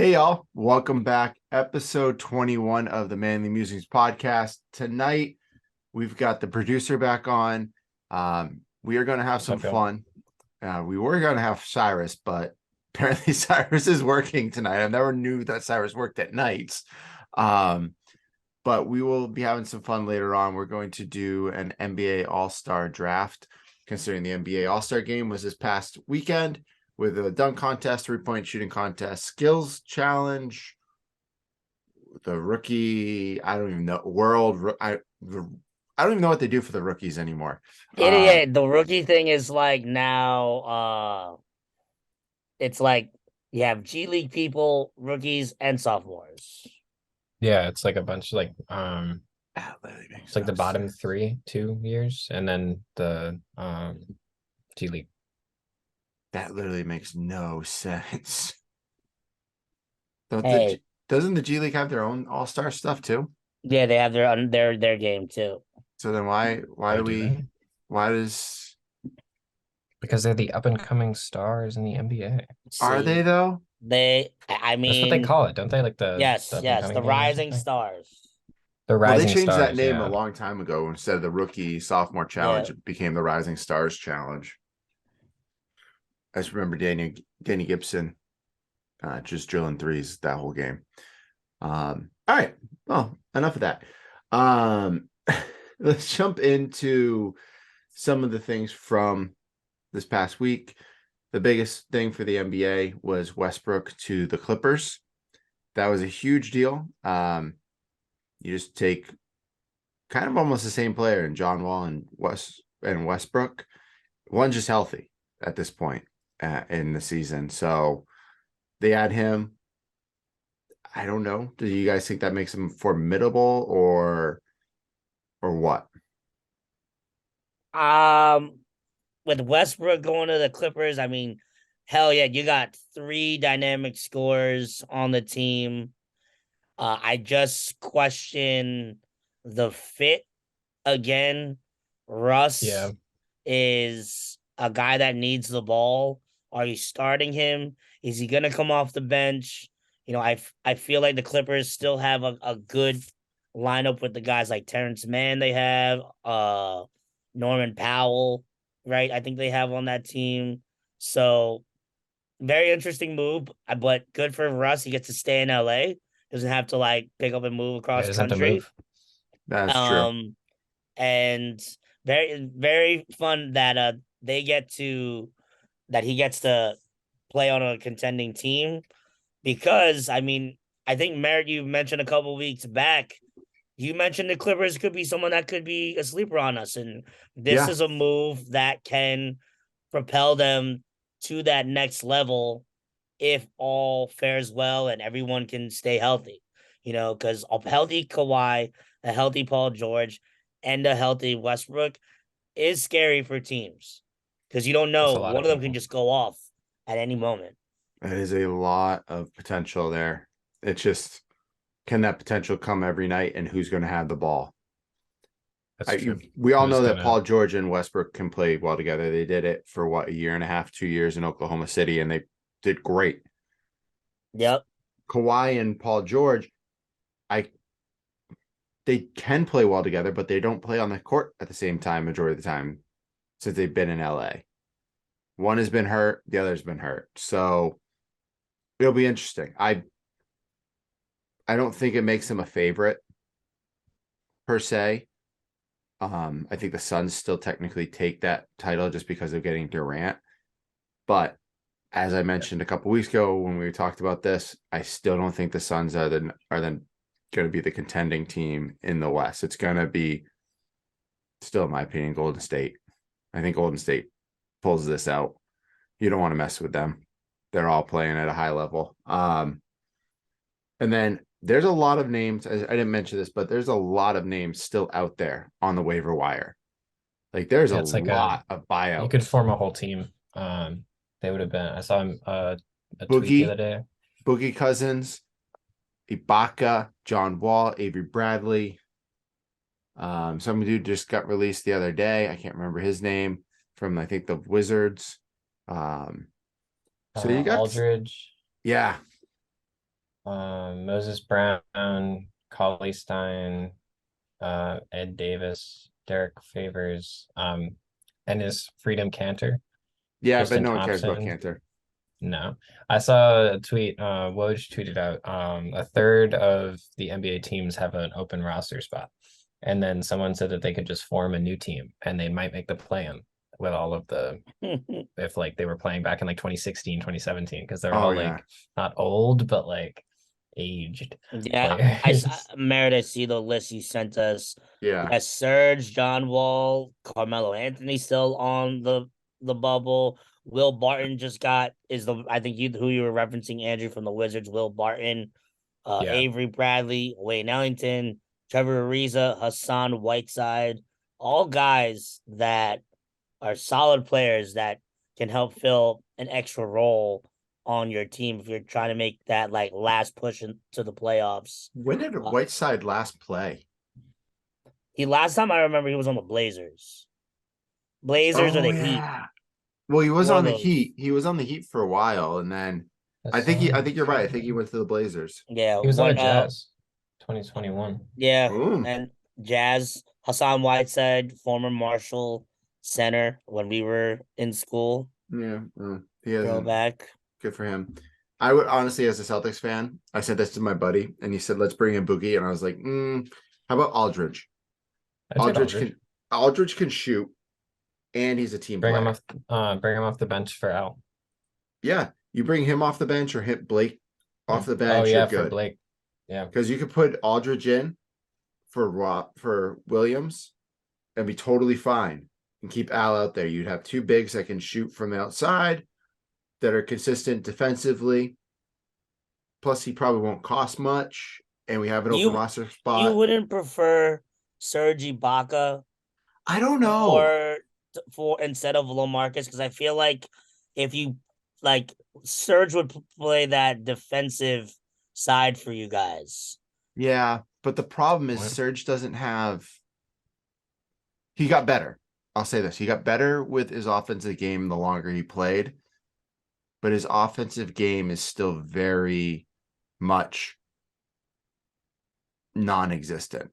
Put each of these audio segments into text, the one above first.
Hey y'all, welcome back. Episode 21 of the Manly Musings podcast. Tonight we've got the producer back on. We are going to have some What's up, y'all? fun. We were going to have Cyrus, but apparently Cyrus is working tonight. I never knew that Cyrus worked at nights. Um, but we will be having some fun later on. We're going to do an NBA All-Star draft, considering the NBA All-Star game was this past weekend with a dunk contest, 3-point shooting contest, skills challenge, the rookie. I don't even know I don't even know what they do for the rookies anymore. Yeah, the rookie thing is like now it's like you have G League people, rookies, and sophomores. Yeah, it's like a bunch like That literally makes it's like the no bottom sense. 2 years and then the G League. That literally makes no sense. Don't the Hey, doesn't the G League have their own All Star stuff too? yeah, they have their game too. So then why Oh, do do they? why does Because they're the up and coming stars in the NBA. are they See, though? I That's what they mean, call it, don't they? Like the yes, up and yes, coming the game or rising something. stars. The Well, they Rising changed that Stars, name a yeah. long time ago. Instead of the rookie sophomore Yeah, challenge, it became the Rising Stars Challenge. I just remember Danny Gibson just drilling threes that whole game. All right. Well, enough of that. Um, let's jump into some of the things from this past week. The biggest thing for the NBA was Westbrook to the Clippers. That was a huge deal. You just take kind of almost the same player in John Wall and Westbrook. One's just healthy at this point in the season, so they add him. I don't know. Do you guys think that makes him formidable or what? um, with Westbrook going to the Clippers, I mean, hell yeah, you got three dynamic scorers on the team. I just question the fit again. Yeah. Russ is a guy that needs the ball. Are you starting him? Is he gonna come off the bench? I feel like the Clippers still have a good lineup with the guys like Terrence Mann they have, Norman Powell, right? I think they have on that team. So very interesting move, but good for Russ. He gets to stay in LA. Doesn't have to like pick up and move Yeah, it across doesn't have to country. move. That's true. Um, and very fun that they get to that he gets to play on a contending team because I mean I think Merritt, you mentioned a couple weeks back. You mentioned the Clippers could be someone that could be a sleeper on us, and this Yeah. is a move that can propel them to that next level if all fares well and everyone can stay healthy. Because a healthy Kawhi, a healthy Paul George, and a healthy Westbrook is scary for teams because you don't That's know a lot one of of them can people. just go off at any moment. That is a lot of potential there. It's just, can that potential come every night and who's going to have the ball? That's true. We all Who's know that gonna Paul George and Westbrook can play well together. They did it for what, a year and a half, 2 years in Oklahoma City, and they did great. Yep. Kawhi and Paul George, I they can play well together, but they don't play on the court at the same time majority of the time since they've been in LA. One has been hurt, the other's been hurt. So it'll be interesting. I don't think it makes him a favorite per se. I think the Suns still technically take that title just because of getting Durant. But as I mentioned a couple weeks ago when we talked about this, I still don't think the Suns are then going to be the contending team in the West. It's going to be still, in my opinion, Golden State. I think Golden State pulls this out. You don't want to mess with them. They're all playing at a high level. And then there's a lot of names. I didn't mention this, but there's a lot of names still out there on the waiver wire. Like there's a yeah, it's like a lot of you could buyouts. form a whole team. They would have been I saw him a tweet the other Boogie, day. Boogie Cousins, Ibaka, John Wall, Avery Bradley. Some dude just got released the other day. I can't remember his name from I think the Wizards. So you got Aldridge. yeah, Moses Brown, Cauley Stein, Ed Davis, Derek Favors, and his Freedom Cantor, Yeah, but Tristan no one cares about Thompson. Cantor. No, I saw a tweet. Woj tweeted out, a third of the NBA teams have an open roster spot, and then someone said that they could just form a new team and they might make the play-in with all of the if like they were playing back in like 2016, 2017, because they're Oh all yeah, like not old but like aged Yeah, players. Merritt, I see the list you sent us. yeah, Yes, Serge, John Wall, Carmelo Anthony still on the bubble. Will Barton just got is the I think you who you were referencing, Andrew from the Wizards. Will Barton, Yeah, Avery Bradley, Wayne Ellington, Trevor Ariza, Hassan Whiteside, all guys that are solid players that can help fill an extra role on your team if you're trying to make that like last push into the playoffs. when did Uh, Whiteside last play? he last time I remember he was on the Blazers or Oh the Heat. yeah. Well, he was One of on the those. Heat. He was on the Heat for a while, and then I think you're right. I think he went to the Blazers. Yeah, he was on the one Jazz, 2021. yeah, Boom. and Jazz Hassan Whiteside, former Marshall center when we were in school. Yeah, he hasn't. Throwback. Good for him. I would honestly, as a Celtics fan, I said this to my buddy, and he said, "Let's bring in Boogie," and I was like, "How about Aldridge? I take Aldridge Aldridge. can Aldridge can shoot, and he's a team player. Bring him off the bench for Al. Yeah, you bring him off the bench or hit Blake off the Oh bench, you're yeah, for good Blake. Yeah. because you could put Aldridge in for Williams and be totally fine and keep Al out there. You'd have two bigs that can shoot from the outside that are consistent defensively. Plus, he probably won't cost much, and we have an open You roster you spot. wouldn't prefer Serge Ibaka I don't know. for instead of Lamarcus because I feel like if you like Serge would play that defensive side for you guys. Yeah, but the problem is What? Serge doesn't have. He got better. I'll say this: he got better with his offensive game the longer he played, but his offensive game is still very much non-existent.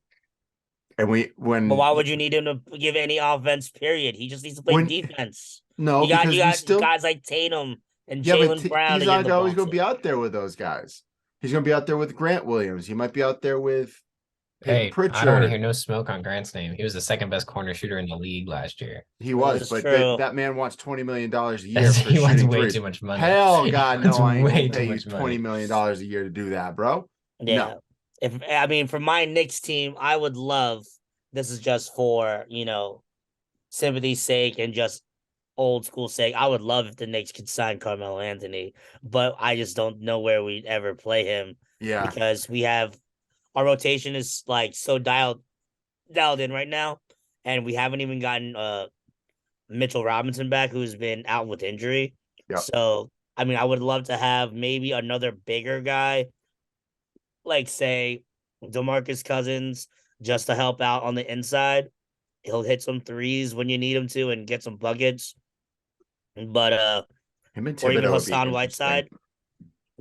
And But why would you need him to give any offense? Period. He just needs to play when defense. no, You because you got still guys like Tatum and yeah, but Jalen Brown he's to give not the always ball going to to. be out there with those guys. He's going to be out there with Grant Williams. He might be out there with Peyton Hey, I don't want to hear Pritchard. no smoke on Grant's name. He was the second best corner shooter in the league last year. He That was, is but true. that man wants $20 million a year for He wants shooting way threes. too much money. Hell, He God, wants no, I ain't gonna way too pay you much money. $20 million a year to do that, bro. Yeah. No, If I mean for my Knicks team, I would love this is just for, sympathy's sake and just old school sake. I would love if the Knicks could sign Carmelo Anthony, but I just don't know where we'd ever play him yeah, because we have our rotation is like so dialed in right now, and we haven't even gotten Mitchell Robinson back, who's been out with injury. yep. So I mean, I would love to have maybe another bigger guy, like say DeMarcus Cousins, just to help out on the inside. He'll hit some threes when you need him to and get some buckets. But Him and or even Thibodeau would be Hassan interesting. Whiteside.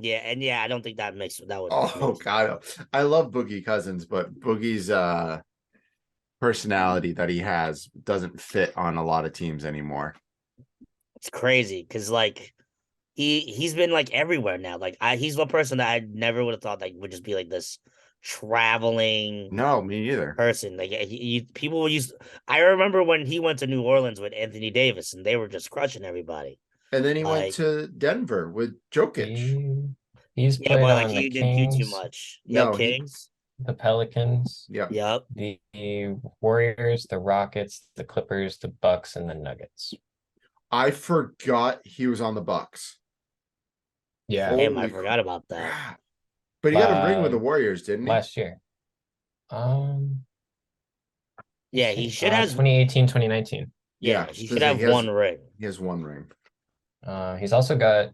Yeah, and yeah, I don't think that would Oh mix. God, I love Boogie Cousins, but Boogie's personality that he has doesn't fit on a lot of teams anymore. It's crazy because like he's been like everywhere now. Like he's one person that I never would have thought like would just be like this traveling No, me neither. person. Like people used. I remember when he went to New Orleans with Anthony Davis, and they were just crushing everybody. And then he went Like to Denver with Jokic. He's yeah, played but like on the he didn't do too Kings, much. Yep, No, he Kings. the Pelicans, yeah. Yep. the Warriors, the Rockets, the Clippers, the Bucks, and the Nuggets. I forgot he was on the Bucks. Yeah, Damn, I Holy forgot about that. crap. But he got a ring with the Warriors, didn't he? last year. Yeah, he should have. 2018, 2019. Yeah, he should have one ring. He has one ring. He's also got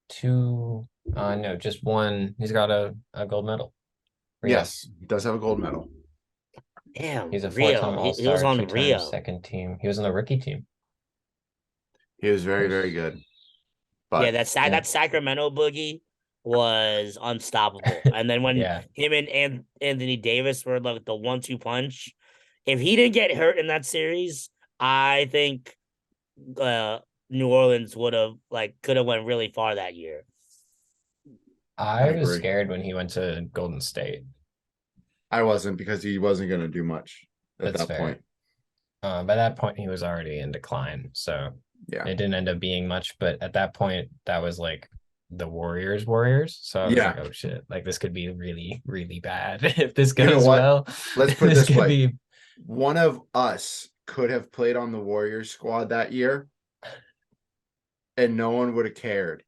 two, no, just one. He's got a gold medal. Rio. Yes, he does have a gold medal. Damn, He's a Rio. four-time He was All-Star, on two-time Rio. second team. He was on the rookie team. He was very, very good. Yeah, But that Sacramento boogie was unstoppable. And then when Yeah, him and Anthony Davis were like the 1-2 punch, if he didn't get hurt in that series, I think New Orleans would have could have went really far that year. I I was agree. scared when he went to Golden State. I wasn't because he wasn't going to do much at That's that fair. point. By that point, he was already in decline, so Yeah. it didn't end up being much. But at that point, that was like the Warriors. So I was Yeah. like, oh shit, like this could be really, really bad if this You know goes what? well. Let's put it This this could way. be One of us could have played on the Warriors squad that year and no one would have cared.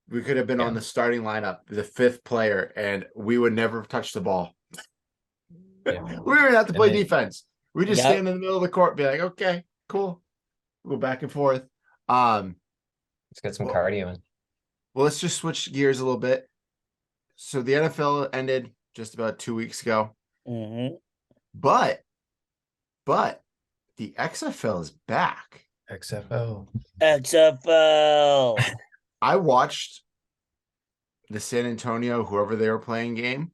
We could have been on yeah, the starting lineup, the fifth player, and we would never have touched the ball. yeah. We wouldn't have to And play then defense. We just Yep. stand in the middle of the court, be like, okay, cool. Go back and forth. Um, let's get some well, cardio in. well, let's just switch gears a little bit. So the NFL ended just about 2 weeks ago, Mm-hmm. but the XFL is back. XFL. XFL. I watched the San Antonio, whoever they were playing game,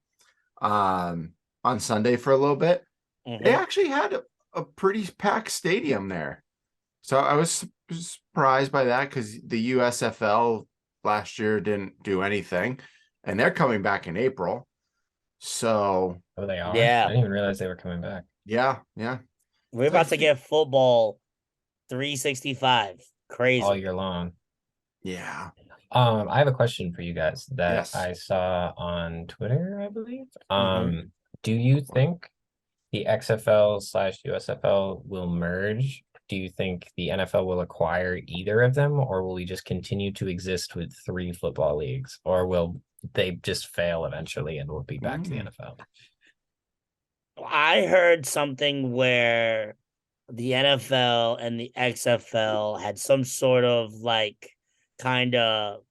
on Sunday for a little bit. They Mm-hmm. actually had a pretty packed stadium there. So I was surprised by that because the USFL last year didn't do anything, and they're coming back in April. So Oh, they are? I Yeah. didn't even realize they were coming back. yeah. We're about to get football 365. All Crazy. year long. Yeah. I have a question for you guys that Yes. I saw on Twitter, I believe. Mhm. Do you think the XFL/USFL will merge? Do you think the NFL will acquire either of them, or will we just continue to exist with three football leagues, or will they just fail eventually and we'll be back to the Mm. NFL? I heard something where the NFL and the XFL had some sort of kind of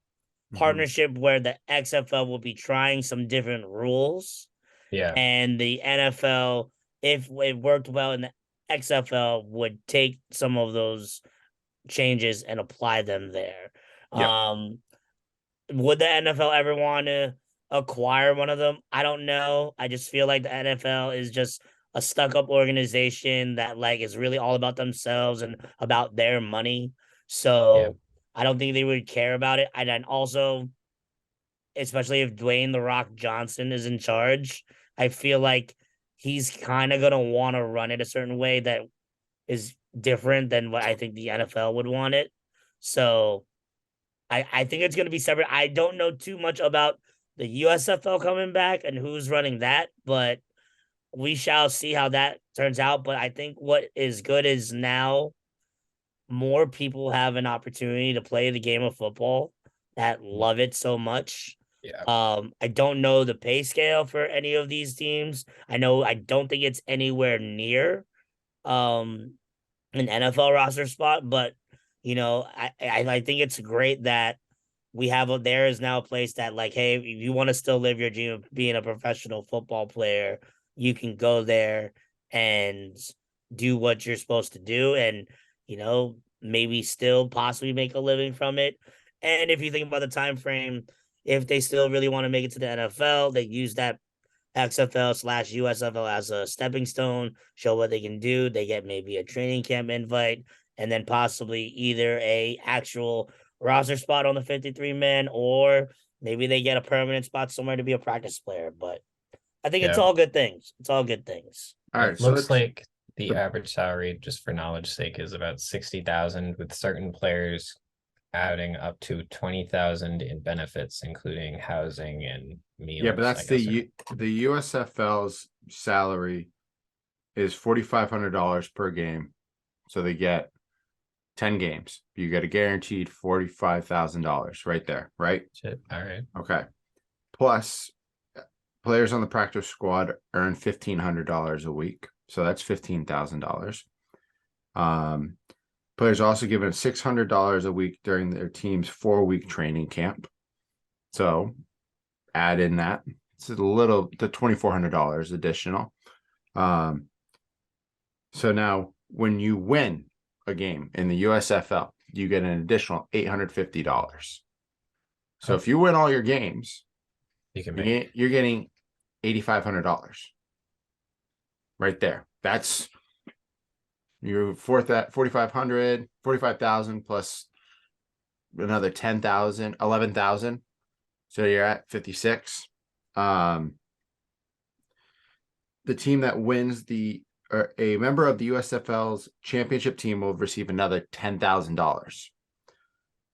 Mhm. partnership where the XFL will be trying some different rules, Yeah, and the NFL, if it worked well in the XFL, would take some of those changes and apply them there. Yeah. Um, would the NFL ever want to acquire one of them? I don't know. I just feel like the NFL is just a stuck up organization that is really all about themselves and about their money. yeah, So I don't think they would care about it. And then also, especially if Dwayne the Rock Johnson is in charge, I feel like he's kind of gonna want to run it a certain way that is different than what I think the NFL would want it. So I think it's gonna be separate. I don't know too much about the USFL coming back and who's running that, but we shall see how that turns out. But I think what is good is now more people have an opportunity to play the game of football that love it so much. yeah, I don't know the pay scale for any of these teams. I don't think it's anywhere near um an NFL roster spot, but I think it's great that there is now a place that hey, if you want to still live your dream of being a professional football player, you can go there and do what you're supposed to do, and maybe still possibly make a living from it. And if you think about the time frame, if they still really want to make it to the NFL, they use that XFL/USFL as a stepping stone, show what they can do. They get maybe a training camp invite, and then possibly either a actual roster spot on the 53 man, or maybe they get a permanent spot somewhere to be a practice player. But I think it's yeah. all good things. It's all good things. All right. It So looks let's like the average salary, just for knowledge sake, is about 60,000, with certain players adding up to 20,000 in benefits, including housing and yeah, but meals, I that's guess. the USFL's salary is $4,500 per game. So they get 10 games. You get a guaranteed $45,000 right there, right? Shit. All right. Okay. Plus, players on the practice squad earn $1,500 a week. So that's $15,000. Players are also given $600 a week during their team's 4-week training camp. So add in that. It's the $2,400 additional. So now when you win a game in the USFL, you get an additional $850. So if you win all your games, You can make. you're getting $8,500 right there. That's your fourth at 4,500, 45,000 plus another 10,000, 11,000. So you're at 56. The team that wins or a member of the USFL's championship team will receive another $10,000.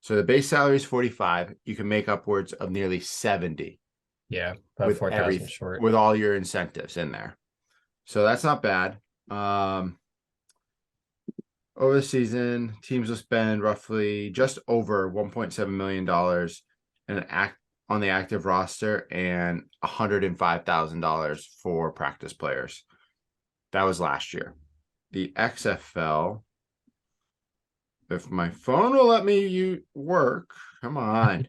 So the base salary is 45. You can make upwards of nearly 70. Yeah, about 4,000 short. With all your incentives in there. So that's not bad. Over the season, teams will spend roughly just over $1.7 million on the active roster and $105,000 for practice players. That was last year. The XFL, if my phone will let me work, come on.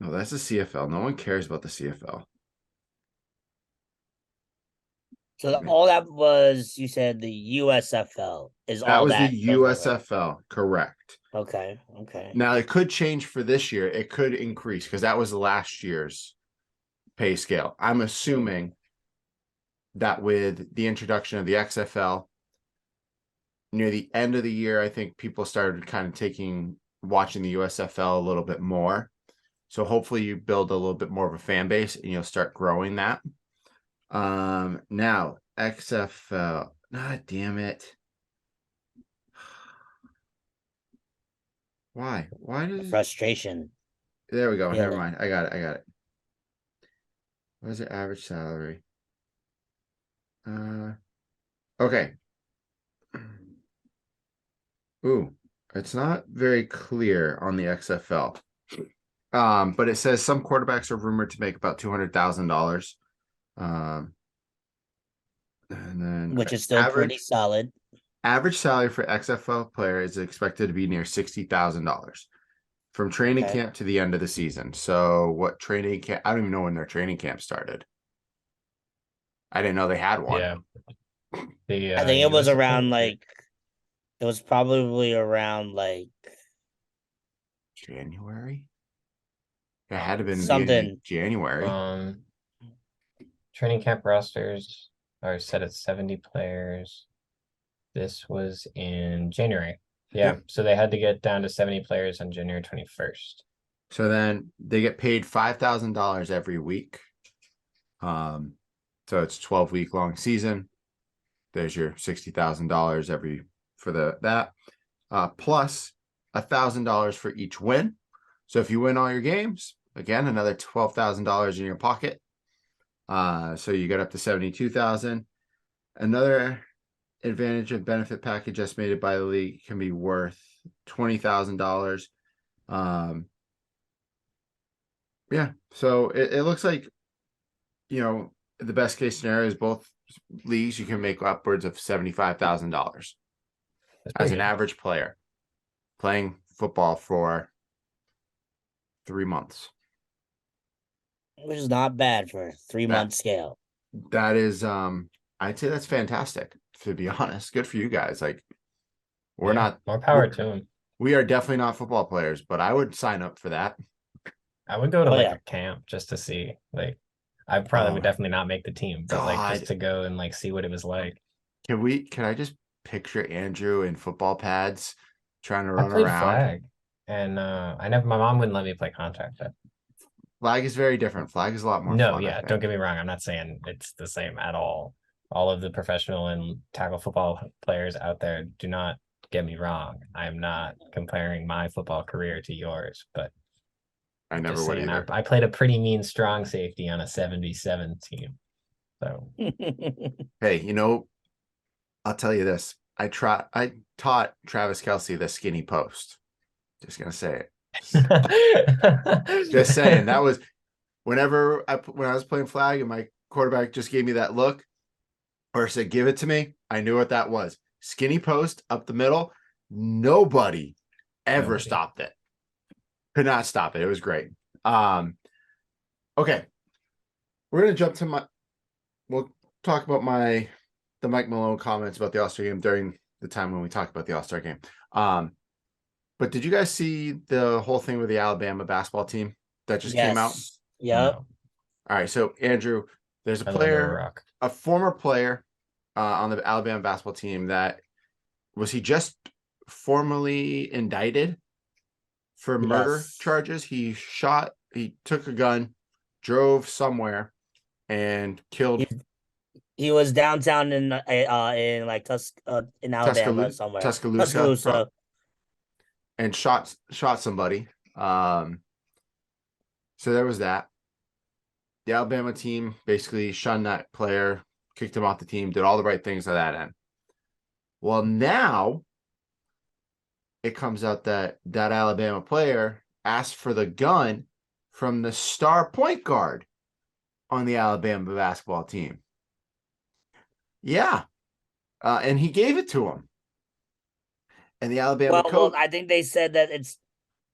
No, that's the CFL. No one cares about the CFL. So all that was, you said the USFL is That all was that. the USFL, correct. Okay. Now it could change for this year. It could increase because that was last year's pay scale. I'm assuming that with the introduction of the XFL near the end of the year, I think people started kind of watching the USFL a little bit more. So hopefully you build a little bit more of a fan base and you'll start growing that. Now XFL, God damn it. Why does Frustration. There we go. Yeah. Never mind. I got it. What is the average salary? Okay. Ooh, it's not very clear on the XFL. But it says some quarterbacks are rumored to make about $200,000. And then Which is still pretty solid. Average salary for XFL player is expected to be near $60,000 from training camp to the end of the season. So what training camp? I don't even know when their training camp started. I didn't know they had one. Yeah. I think it was around like, it was probably around like January. It had to have been something January. Training camp rosters are set at 70 players. This was in January. Yeah, so they had to get down to 70 players on January 21st. So then they get paid $5,000 every week. So it's 12-week long season. There's your $60,000 for that. Plus $1,000 for each win. So if you win all your games, again, another $12,000 in your pocket. So you get up to $72,000. Another advantage of benefit package estimated by the league can be worth $20,000. Yeah, so it looks like, the best case scenario is both leagues you can make upwards of $75,000 as an average player playing football for 3 months. which is not bad for a 3-month scale. That is, I'd say that's fantastic, to be honest. Good for you guys. Like, we're not more power to them. We are definitely not football players, but I would sign up for that. I would go to a camp just to see. Like, I probably would definitely not make the team, but like just to go and like see what it was like. Can I just picture Andrew in football pads trying to run I played around? flag, and my mom wouldn't let me play contact. Flag is very different. Flag is a lot more No, fun. yeah, don't get me wrong. I'm not saying it's the same at all. All of the professional and tackle football players out there, do not get me wrong. I'm not comparing my football career to yours, but I never would either. I played a pretty mean strong safety on a 77 team. So hey, I'll tell you this. I taught Travis Kelce the skinny post. Just gonna say it. Just saying. That was when I was playing flag and my quarterback just gave me that look or said, "Give it to me." I knew what that was. Skinny post up the middle. Nobody ever stopped it. Could not stop it. It was great. Okay. We're gonna jump to we'll talk about the Mike Malone comments about the All-Star game during the time when we talk about the All-Star game. But But did you guys see the whole thing with the Alabama basketball team that just came out? Yes. Yep. No, All right, so Andrew, there's a I live under a player, rock. a former player on the Alabama basketball team that was he just formally indicted for murder Yes. charges. He took a gun, drove somewhere, and He killed he was downtown in like in Alabama somewhere. Tuscaloosa, Tuscaloosa. and shot somebody. Um, so there was that. The Alabama team basically shunned that player, kicked him off the team, did all the right things to that end. Well, now it comes out that that Alabama player asked for the gun from the star point guard on the Alabama basketball team. Yeah. And he gave it to him. And the Alabama Well, coach. I think they said that it's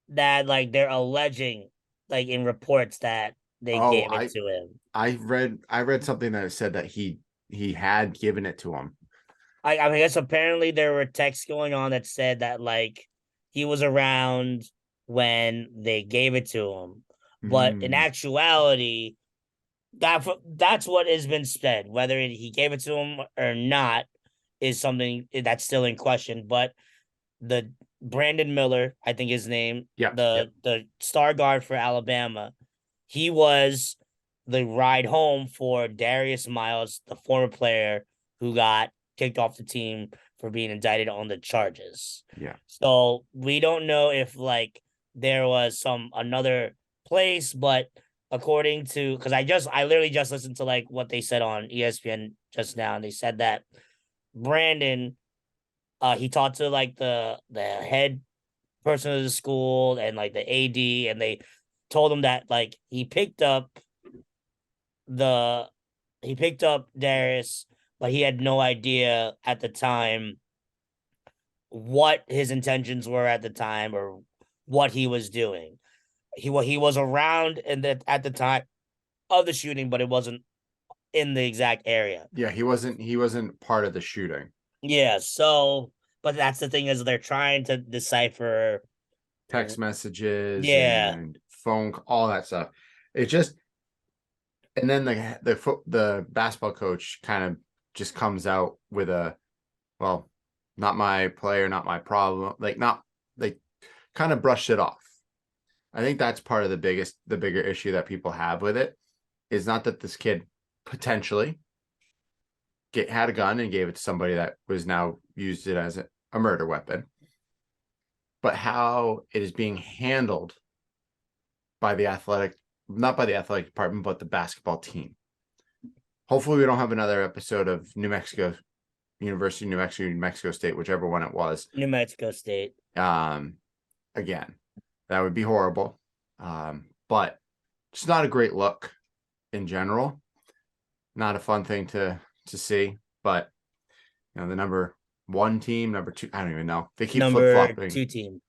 that like they're alleging like in reports that they Oh, gave it to him. I read something that said that he had given it to him. I guess apparently there were texts going on that said that like he was around when they gave it to him, but in Mm, actuality, that's what has been said. Whether he gave it to him or not is something that's still in question. But the Brandon Miller, I think his name, yeah. the star guard for Alabama, he was the ride home for Darius Miles, the former player who got kicked off the team for being indicted on the charges. Yeah. So we don't know if like there was some another place, but according to because I literally just listened to like what they said on ESPN just now, and they said that Brandon he talked to like the head person of the school and like the AD, and they told him that like the he picked up Darius, but he had no idea at the time what his intentions were at the time or what he was doing. He was around in the at the time of the shooting, but it wasn't in the exact area. Yeah, he wasn't part of the shooting. Yeah, so but that's the thing is they're trying to decipher. Text messages Yeah, and all that stuff. It just and then the basketball coach kind of just comes out with a well, not my player, not my problem. Like not they kind of brushed it off. I think that's part of the bigger issue that people have with it is not that this kid potentially had a gun and gave it to somebody that was now used it as a murder weapon, but how it is being handled by not by the athletic department, but the basketball team. Hopefully, we don't have another episode of University of New Mexico State, whichever one it was. New Mexico State. Again, that would be horrible. But it's not a great look in general. Not a fun thing to see. But the number one team, number two, I don't even know. They keep flip Number flopping. 2 team.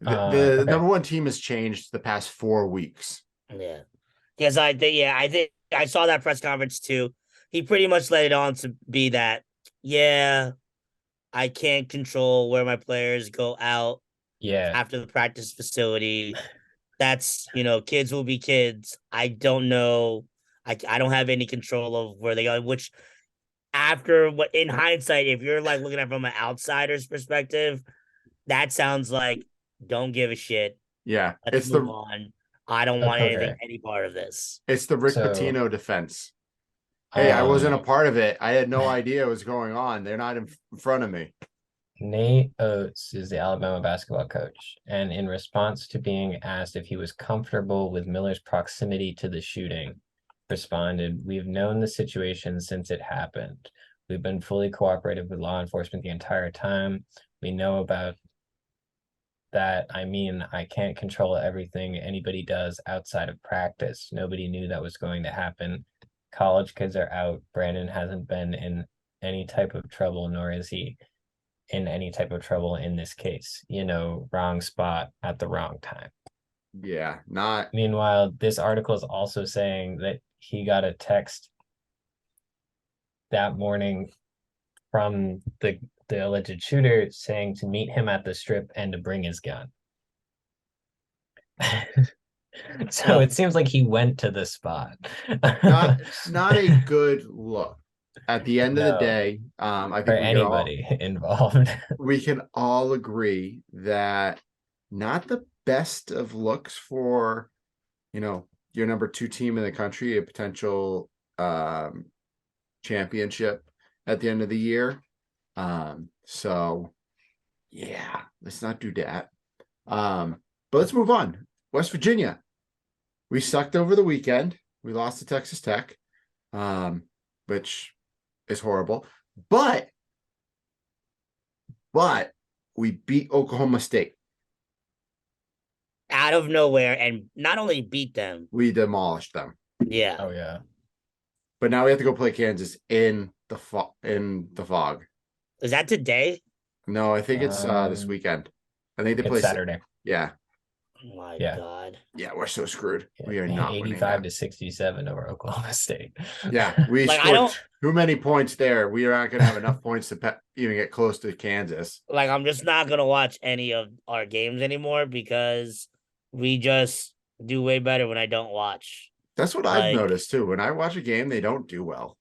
The Okay. number one team has changed the past 4 weeks. Yeah. Because I think I saw that press conference too. He pretty much let it on to be that, yeah, I can't control where my players go out Yeah. after the practice facility. That's, kids will be kids. I don't know. I don't have any control of where they go, which after what in hindsight, if you're like looking at it from an outsider's perspective, that sounds like don't give a shit. Yeah, Let's move on. I don't want Okay. any part of this. it's the Rick So, Pitino defense. Hey, I wasn't a um, part of it. I had no idea what was going on. They're not in front of me. Nate Oates is the Alabama basketball coach, and in response to being asked if he was comfortable with Miller's proximity to the shooting, responded, "We've known the situation since it happened. We've been fully cooperative with law enforcement the entire time. We know about that. I mean, I can't control everything anybody does outside of practice. Nobody knew that was going to happen. College kids are out. Brandon hasn't been in any type of trouble, nor is he in any type of trouble in this case. Wrong spot at the wrong time." Yeah, not Meanwhile, this article is also saying that he got a text that morning from the alleged shooter, saying to meet him at the strip and to bring his gun. So it seems like he went to the spot. Not a good look. At the end of the No, day, I for think anybody involved. we can all agree that not the best of looks for, your number 2 team in the country, a potential championship at the end of the year. So yeah, let's not do that. But let's move on. West Virginia. We sucked over the weekend. We lost to Texas Tech, which is horrible. But we beat Oklahoma State. Out of nowhere, and not only beat them. We demolished them. Yeah. Oh yeah. But now we have to go play Kansas in the fog. Is that today? No, I think it's this weekend. I think they play Saturday. Yeah. Oh my Yeah. God. Yeah, we're so screwed. We are not 85 to 67 over Oklahoma State. Yeah, we scored too many points there. We are not going to have enough points to even get close to Kansas. Like, I'm just not going to watch any of our games anymore because we just do way better when I don't watch. That's what I've noticed too. When I watch a game, they don't do well.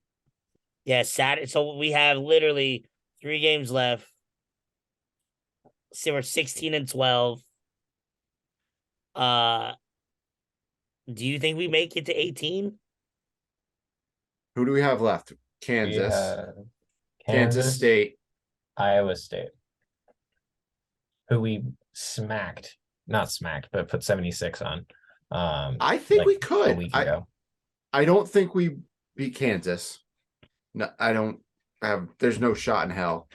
Yeah, Saturday. So we have literally 3 games left. So we're 16 and 12. Do you think we make it to 18? Who do we have left? Kansas, Kansas State, Iowa State, who we not smacked, but put 76 on. I think we could. A week ago. I don't think we beat Kansas. No, I don't have. There's no shot in hell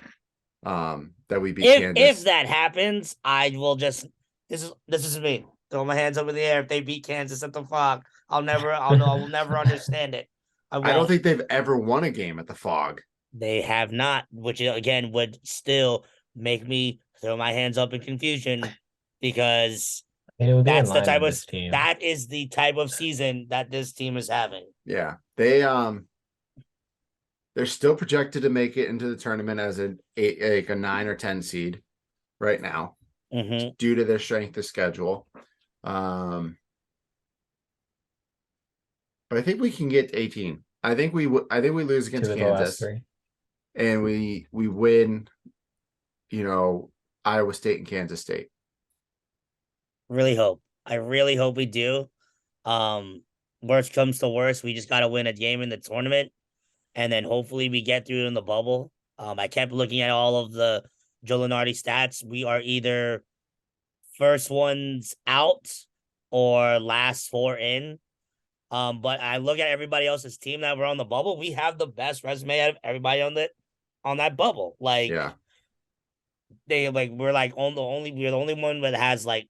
that we beat Kansas. If that happens, I will just. This is me. Throw my hands up in the air. If they beat Kansas at the Fog, I will never understand it. I don't think they've ever won a game at the Fog. They have not, which again would still make me throw my hands up in confusion because that's the type of team. That is the type of season that this team is having. Yeah, they're still projected to make it into the tournament as a 9 or 10 seed right now, due to their strength of schedule. But I think we can get 18. I think we lose against Kansas, and we win. Iowa State and Kansas State. I really hope we do. Worst comes to worst, we just got to win a game in the tournament, and then hopefully we get through in the bubble. I kept looking at all of the Joe Lunardi stats. We are either first ones out or last 4 in. But I look at everybody else's team that were on the bubble. We have the best resume out of everybody on that bubble. We're the only one that has like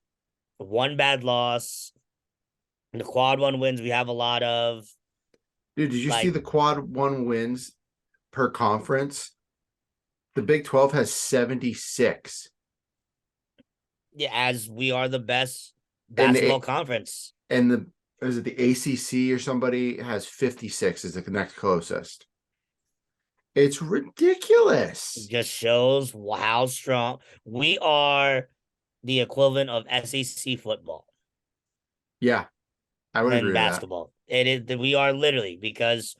1 bad loss. The quad 1 wins we have a lot of. Dude, did you see the quad 1 wins per conference? The Big 12 has 76. Yeah, as we are the best basketball conference. And is it the ACC or somebody has 56 as the next closest? It's ridiculous. It just shows how strong we are. The equivalent of SEC football. Yeah, I would agree with basketball. It is. We are literally, because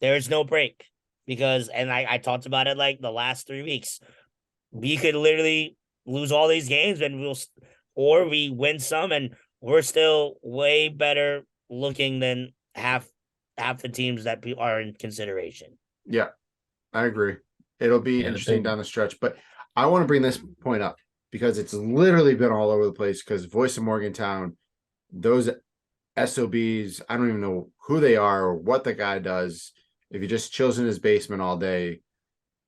there's no break. Because, and I talked about it like the last 3 weeks. We could literally lose all these games and or we win some and we're still way better looking than half the teams that are in consideration. Yeah, I agree. It'll be interesting down the stretch, but I want to bring this point up because it's literally been all over the place because Voice of Morgantown, those SOBs, I don't even know who they are or what the guy does. If he just chills in his basement all day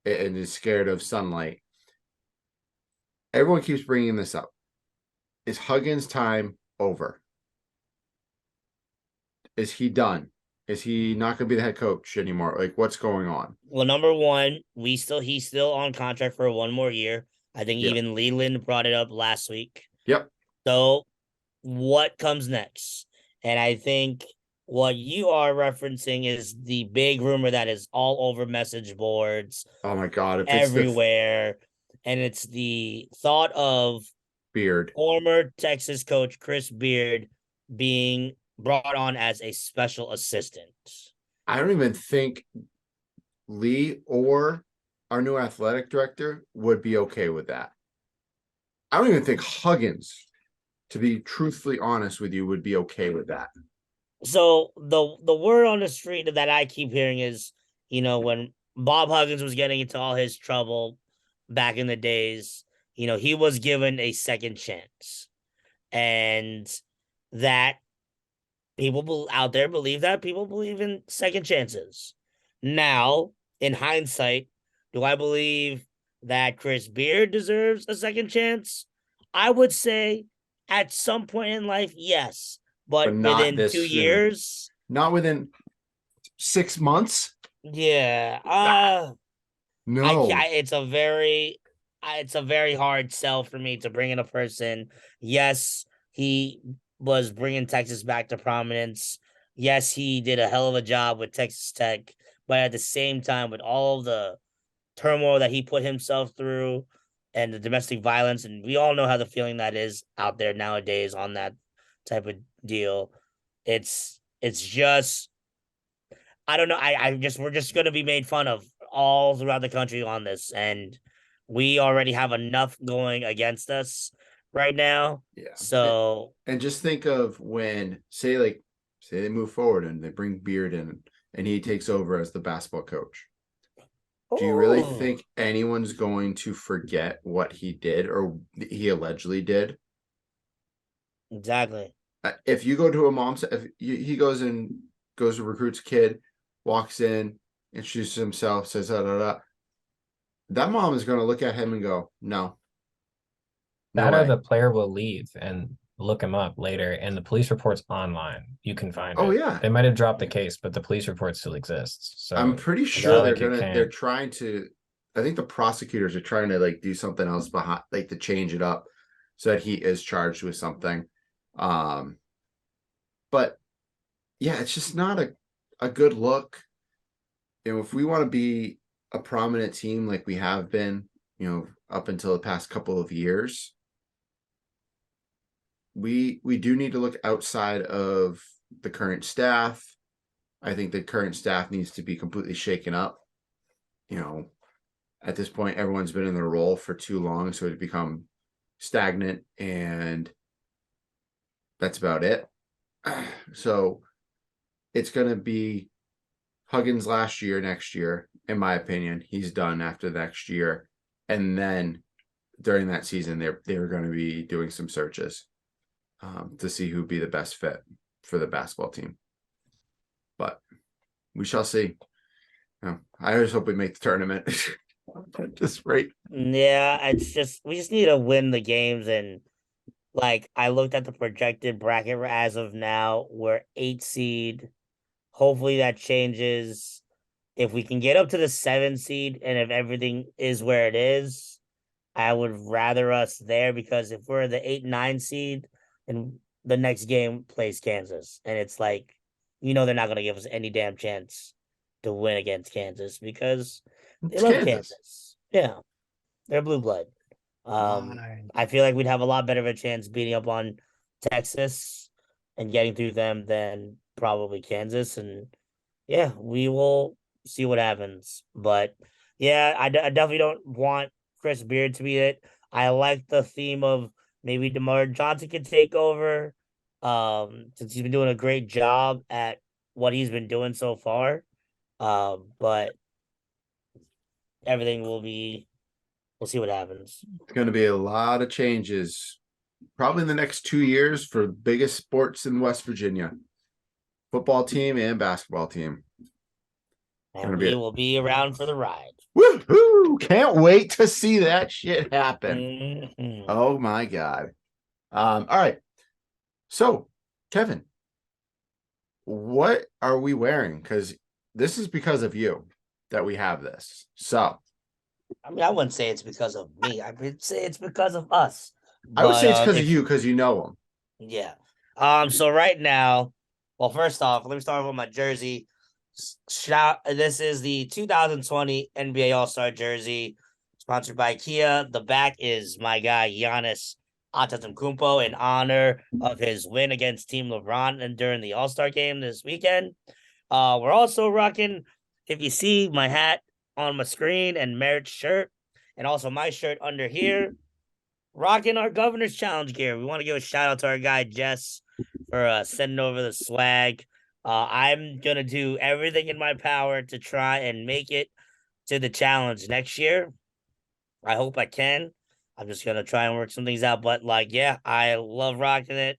and is scared of sunlight. Everyone keeps bringing this up. Is Huggins' time over? Is he done? Is he not going to be the head coach anymore? Like, what's going on? Well, number one, he's still on contract for 1 more year. I think even Leland brought it up last week. Yep. So what comes next? And I think What you are referencing is the big rumor that is all over message boards Oh my God, if it's the everywhere, and it's the thought of Beard. former Texas coach Chris Beard being brought on as a special assistant. I don't even think Lee or our new athletic director would be okay with that. I don't even think Huggins, to be truthfully honest with you, would be okay with that. So the word on the street that I keep hearing is, when Bob Huggins was getting into all his trouble back in the days, he was given a second chance. And that people out there believe that people believe in second chances. Now, in hindsight, do I believe that Chris Beard deserves a second chance? I would say at some point in life, yes. But But not within this two soon. years, Not within 6 months. yeah. I No. can't, it's a very hard sell for me to bring in a person. Yes, he was bringing Texas back to prominence. Yes, he did a hell of a job with Texas Tech, but at the same time, with all the turmoil that he put himself through and the domestic violence, and we all know how the feeling that is out there nowadays on that type of deal. It's just, I don't know. We're just gonna be made fun of all throughout the country on this, and we already have enough going against us right now. Yeah. So And just think of when, say they move forward and they bring Beard in and he takes over as the basketball coach. Do you really oh, think anyone's going to forget what he did or he allegedly did? exactly. If you go to a mom's, he goes to recruits a kid, walks in, introduces himself, says da da da, that mom is going to look at him and go, no, no That or way. the player will leave and look him up later, and the police report's online. You can find Oh it. yeah, They might have dropped the case, but the police report still exists. I'm So pretty it's not sure like you they're can't. trying to. I think the prosecutors are trying to like do something else behind, like to change it up so that he is charged with something. Um, but yeah, it's just not a good look. If we want to be a prominent team like we have been, up until the past couple of years, we do need to look outside of the current staff. I think the current staff needs to be completely shaken up. You know, at this point, everyone's been in their role for too long, so it's become stagnant, and that's about it. So it's going to be Huggins last year, next year, in my opinion. He's done after next year, and then during that season, they're going to be doing some searches to see who'd be the best fit for the basketball team. But we shall see. I just hope we make the tournament. Just right. Yeah, it's just we just need to win the games, and like I looked at the projected bracket as of now, we're 8 seed. Hopefully that changes. If we can get up to the 7 seed, and if everything is where it is, I would rather us there, because if we're the 8-9 seed and the next game plays Kansas, and it's like, they're not gonna give us any damn chance to win against Kansas because they It's love Kansas. Kansas. Yeah, they're blue blood. Why? I feel like we'd have a lot better of a chance beating up on Texas and getting through them than probably Kansas. And yeah, we will see what happens. But yeah, I definitely don't want Chris Beard to be it. I like the theme of maybe DeMar Johnson can take over, since he's been doing a great job at what he's been doing so far. But everything we'll see what happens. It's going to be a lot of changes, probably in the next 2 years for the biggest sports in West Virginia, football team and basketball team. Going And to be we it. will be around for the ride. Woohoo! Can't wait to see that shit happen. Mhm. Oh my god. All right. So, Kevin, what are we wearing? Because this is because of you that we have this. So I mean, I wouldn't say it's because of me. I would say it's because of us. I would But say it's because of if you because you know them. yeah. So right now, Well, first off, let me start with my jersey. This is the 2020 NBA All-Star jersey, sponsored by Kia. The back is my guy Giannis Antetokounmpo in honor of his win against Team LeBron and during the All-Star game this weekend. We're also rocking, if you see my hat on my screen and Merritt's shirt, and also my shirt under here, rocking our Governor's Challenge gear. We want to give a shout out to our guy Jess for sending over the swag. I'm gonna do everything in my power to try and make it to the challenge next year. I hope I can. I'm just gonna try and work some things out. But like, yeah, I love rocking it.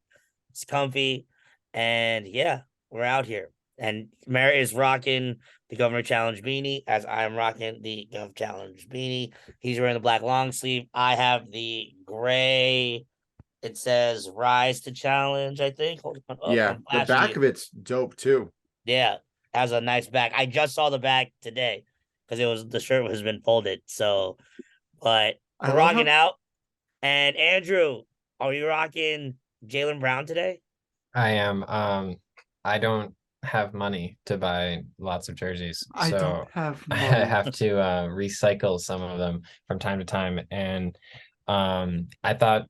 It's comfy, and yeah, we're out here. And Merritt is rocking the Governor Challenge beanie, as I'm rocking the Gov Challenge beanie. He's wearing the black long sleeve. I have the gray. It says "Rise to Challenge." I think. Hold on. Oh, Yeah, I'm the flashing back it. of it's dope too. Yeah, has a nice back. I just saw the back today because the shirt has been folded. So, but I we're love rocking how out. And Andrew, are you rocking Jalen Brown today? I am. I don't have money to buy lots of jerseys, I don't so have I money. have to recycle some of them from time to time. And I thought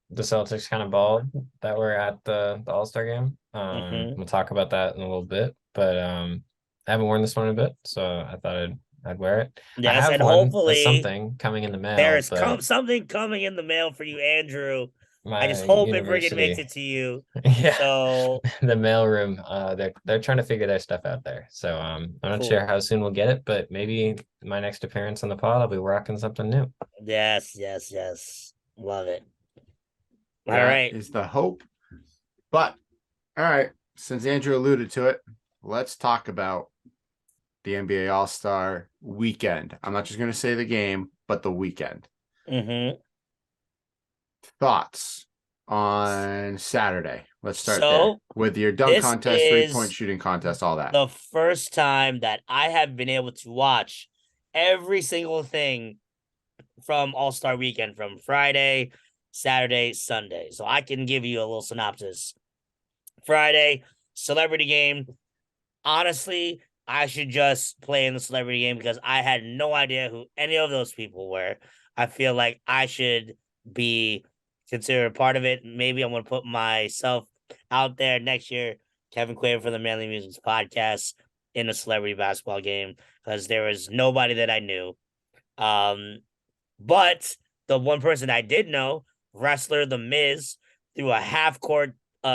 the Celtics kind of balled that were at the All-Star game. Mm-hmm. We'll talk about that in a little bit, but I haven't worn this one in a bit, so I thought I'd wear it. I Yes, have and one, a hopefully something coming in the there mail, is but something coming in the mail for you, Andrew. I just my hope it friggin' makes university, it to you. yeah, So the mailroom, they're trying to figure their stuff out there. So I'm not sure cool. how soon we'll get it, but maybe my next appearance on the pod, I'll be rocking something new. Yes, yes, yes. Love it. All That right. is the hope. But all right, since Andrew alluded to it, let's talk about the NBA All-Star weekend. I'm not just going to say the game, but the weekend. Mm-hmm. Thoughts on Saturday? Let's start there So with your dunk this contest, 3-point is shooting contest, all that. the first time that I have been able to watch every single thing from All Star Weekend, from Friday, Saturday, Sunday. So I can give you a little synopsis. Friday, celebrity game. Honestly, I should just play in the celebrity game because I had no idea who any of those people were. I feel like I should be considered part of it. Maybe I'm going to put myself out there next year, Kevin Quaver for the Manly Musings podcast, in a celebrity basketball game because there was nobody that I knew. Um, but the one person I did know, wrestler The Miz, threw a half court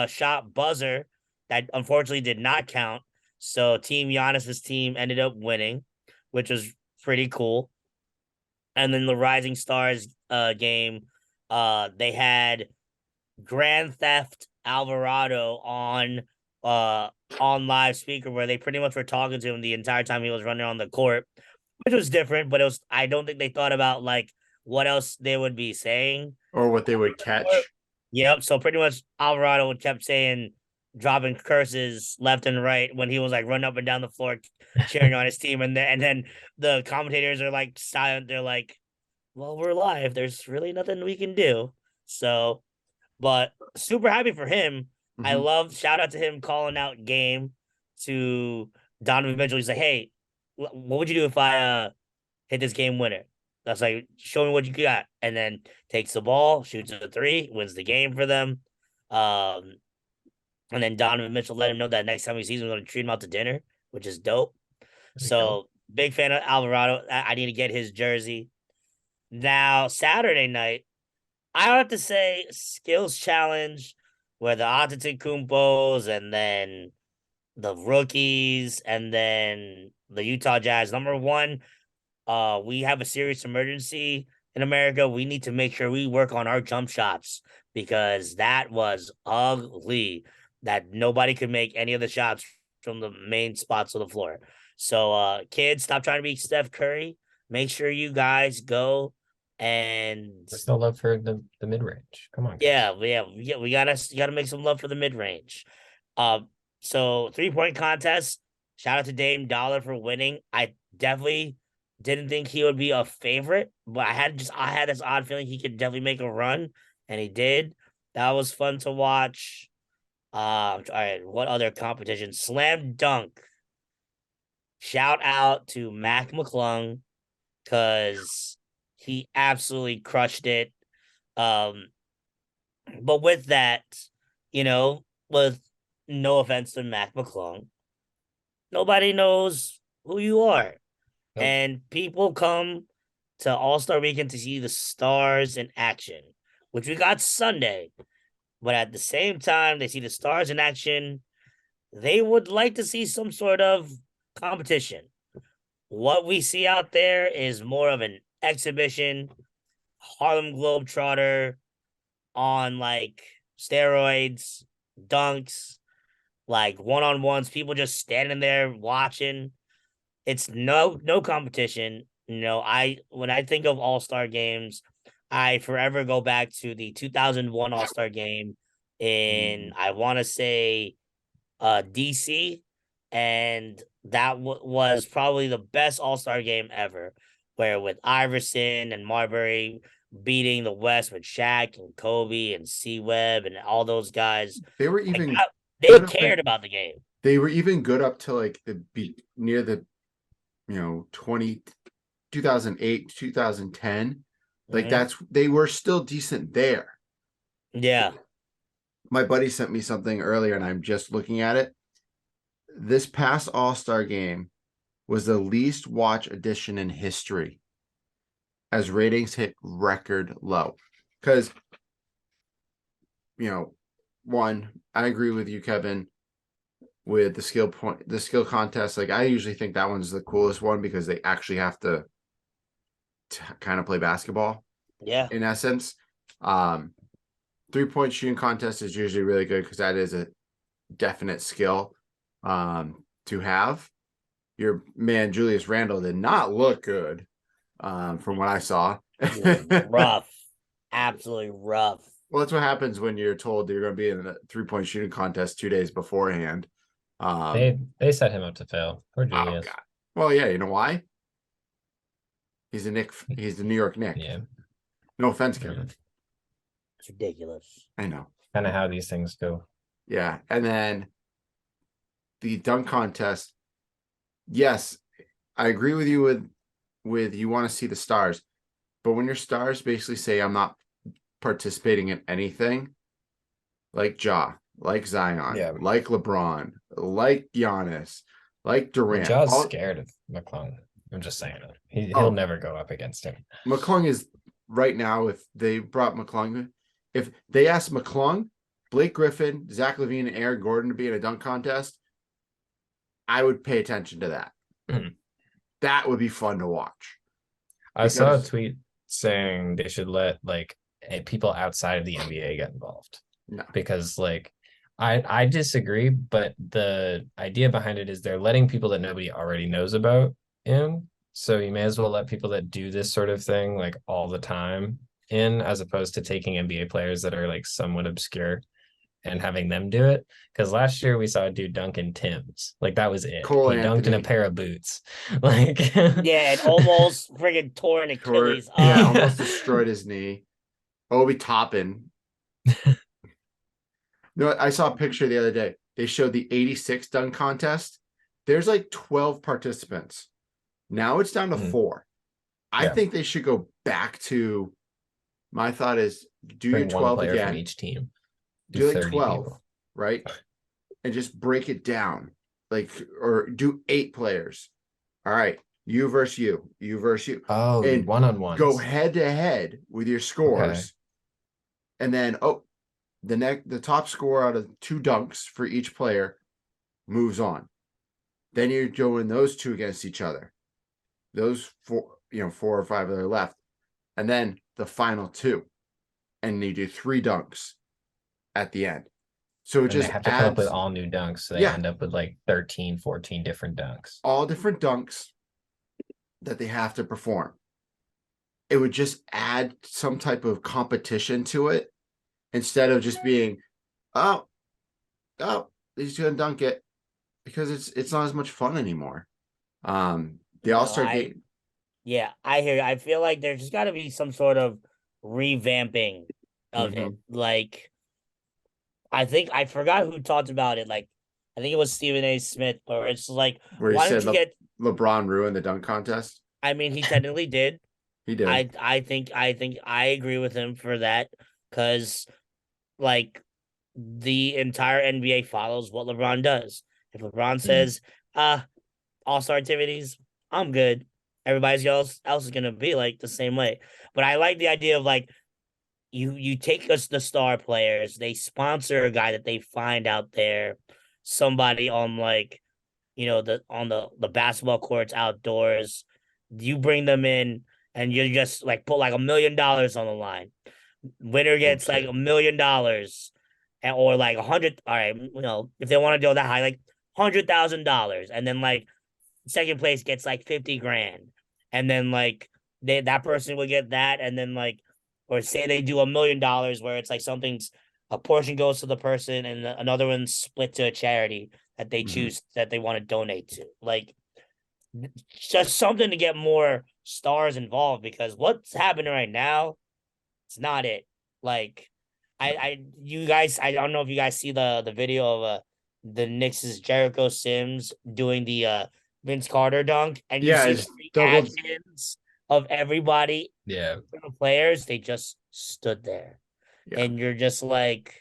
shot buzzer that unfortunately did not count. So Team Giannis's team ended up winning, which was pretty cool. And then the Rising Stars game, they had Grand Theft Alvarado on live speaker where they pretty much were talking to him the entire time he was running on the court, which was different, but it was I don't think they thought about like what else they would be saying. Or what they would catch. Yep. So pretty much Alvarado kept saying dropping curses left and right when he was like running up and down the floor cheering on his team. And then the commentators are like silent. They're like, well, we're live. There's really nothing we can do. So, but super happy for him. I Mhm. love shout out to him calling out game to Donovan Mitchell. He's like, hey, what would you do if I hit this game winner? That's like, show me what you got. And then takes the ball, shoots a three, wins the game for them. Um, and then Donovan Mitchell let him know that next time he sees him, going to treat him out to dinner, which is dope. There you go. So big fan of Alvarado. I need to get his jersey. Now, Saturday night, I have to say skills challenge where the Antetokounmpos and then the rookies and then the Utah Jazz. Number one, we have a serious emergency in America. We need to make sure we work on our jump shots because that was ugly. That nobody could make any of the shots from the main spots of the floor. So, kids, stop trying to be Steph Curry. Make sure you guys go and There's no love for the mid range. Come on, guys. yeah, we gotta make some love for the mid range. So 3-point contest. Shout out to Dame Dollar for winning. I definitely didn't think he would be a favorite, but I had this odd feeling he could definitely make a run, and he did. That was fun to watch. All right, what other competition? Slam dunk. Shout out to Mac McClung because he absolutely crushed it. Um, but with that, with no offense to Mac McClung, nobody knows who you are. Nope. And people come to All Star Weekend to see the stars in action, which we got Sunday. But at the same time, they see the stars in action. They would like to see some sort of competition. What we see out there is more of an exhibition, Harlem Globetrotter on like steroids, dunks, like one on ones, people just standing there watching. It's no competition. I when I think of All-Star games, I forever go back to the 2001 All-Star game in I want to say DC, and that was probably the best All-Star game ever, where with Iverson and Marbury beating the West with Shaq and Kobe and C Webb and all those guys. They were Like even they good up. cared about the game. They were even good up to like near the 2008 2010. Like Mhm. they were still decent there. Yeah. My buddy sent me something earlier, and I'm just looking at it. This past All-Star game was the least watch edition in history, as ratings hit record low. Because one, I agree with you, Kevin, with the skill contest. Like I usually think that one's the coolest one because they actually have to kind of play basketball. Yeah. In essence, 3-point shooting contest is usually really good because that is a definite skill to have. Your man Julius Randle did not look good from what I saw. Rough. Absolutely rough. Well, that's what happens when you're told you're going to be in a 3-point shooting contest 2 days beforehand. They set him up to fail. Poor Oh Julius. God. Well, yeah, you know why? He's the Nick. He's the New York Knicks. Yeah. No offense, Kevin. It's ridiculous. I know. Kind of how these things go. Yeah, and then the dunk contest. Yes, I agree with you with you want to see the stars, but when your stars basically say I'm not participating in anything, like Ja, like Zion, Yeah. like LeBron, like Giannis, like Durant. Ja's scared of McClung. I'm just saying it. He'll never go up against him. McClung is right now. If they brought McClung, if they asked McClung, Blake Griffin, Zach LaVine, and Aaron Gordon to be in a dunk contest, I would pay attention to that. That would be fun to watch. I saw a tweet saying they should let like people outside of the NBA get involved. No. Because like I disagree, but the idea behind it is they're letting people that nobody already knows about in. So you may as well let people that do this sort of thing like all the time in, as opposed to taking NBA players that are like somewhat obscure and having them do it. Because last year we saw a dude dunk in Tim's. Like that was it. Cole he dunked in a Anthony. pair of boots. Like Yeah, it almost friggin' tore an Achilles. Yeah, almost destroyed his knee. Obi Toppin. No, I saw a picture the other day. They showed the 86 dunk contest. There's like 12 participants. Now it's down to 4. I think they should go back to. My thought is do bring your 12 one player again. from each team. Do like 12, people. Right? And just break it down. Like, or do 8 players. All right. You versus you. You versus you. Oh, and one-on-one. Go head to head with your scores. Okay. And then the top score out of 2 dunks for each player moves on. Then you're doing those 2 against each other. Those 4 or 5 that are left. And then the final 2. And you do 3 dunks at the end. So it just they have to come up with all new dunks. So they end up with like 13, 14 different dunks. All different dunks that they have to perform. It would just add some type of competition to it instead of just being, he's gonna dunk it, because it's not as much fun anymore. The All-Star game. Yeah, I hear you. I feel like there's just got to be some sort of revamping of it. Like I forgot who talked about it. Like, I think it was Stephen A. Smith, or it's like, Where he why don't said you get? LeBron ruined the dunk contest. I mean, he technically did. He did. I think I agree with him for that because like the entire NBA follows what LeBron does. If LeBron says, all-star activities, I'm good. Everybody else is gonna be like the same way. But I like the idea of like you take us the star players, they sponsor a guy that they find out there, somebody on like the on the basketball courts outdoors. You bring them in and you just like put like $1 million on the line. Winner gets like Okay. $1 million, or like 100. All right, if they want to go that high, like $100,000, and then like second place gets like 50 grand, and then like that person would get that, and then like, or say they do $1 million where it's like something's a portion goes to the person and another one's split to a charity that they Mhm. choose that they want to donate to. Like just something to get more stars involved because what's happening right now, it's not it. Like you guys, I don't know if you guys see the video of the Knicks' Jericho Sims doing the Vince Carter dunk, and you Yeah, see the it's double. reactions of everybody, Yeah. the players. They just stood there, Yeah. and you're just like,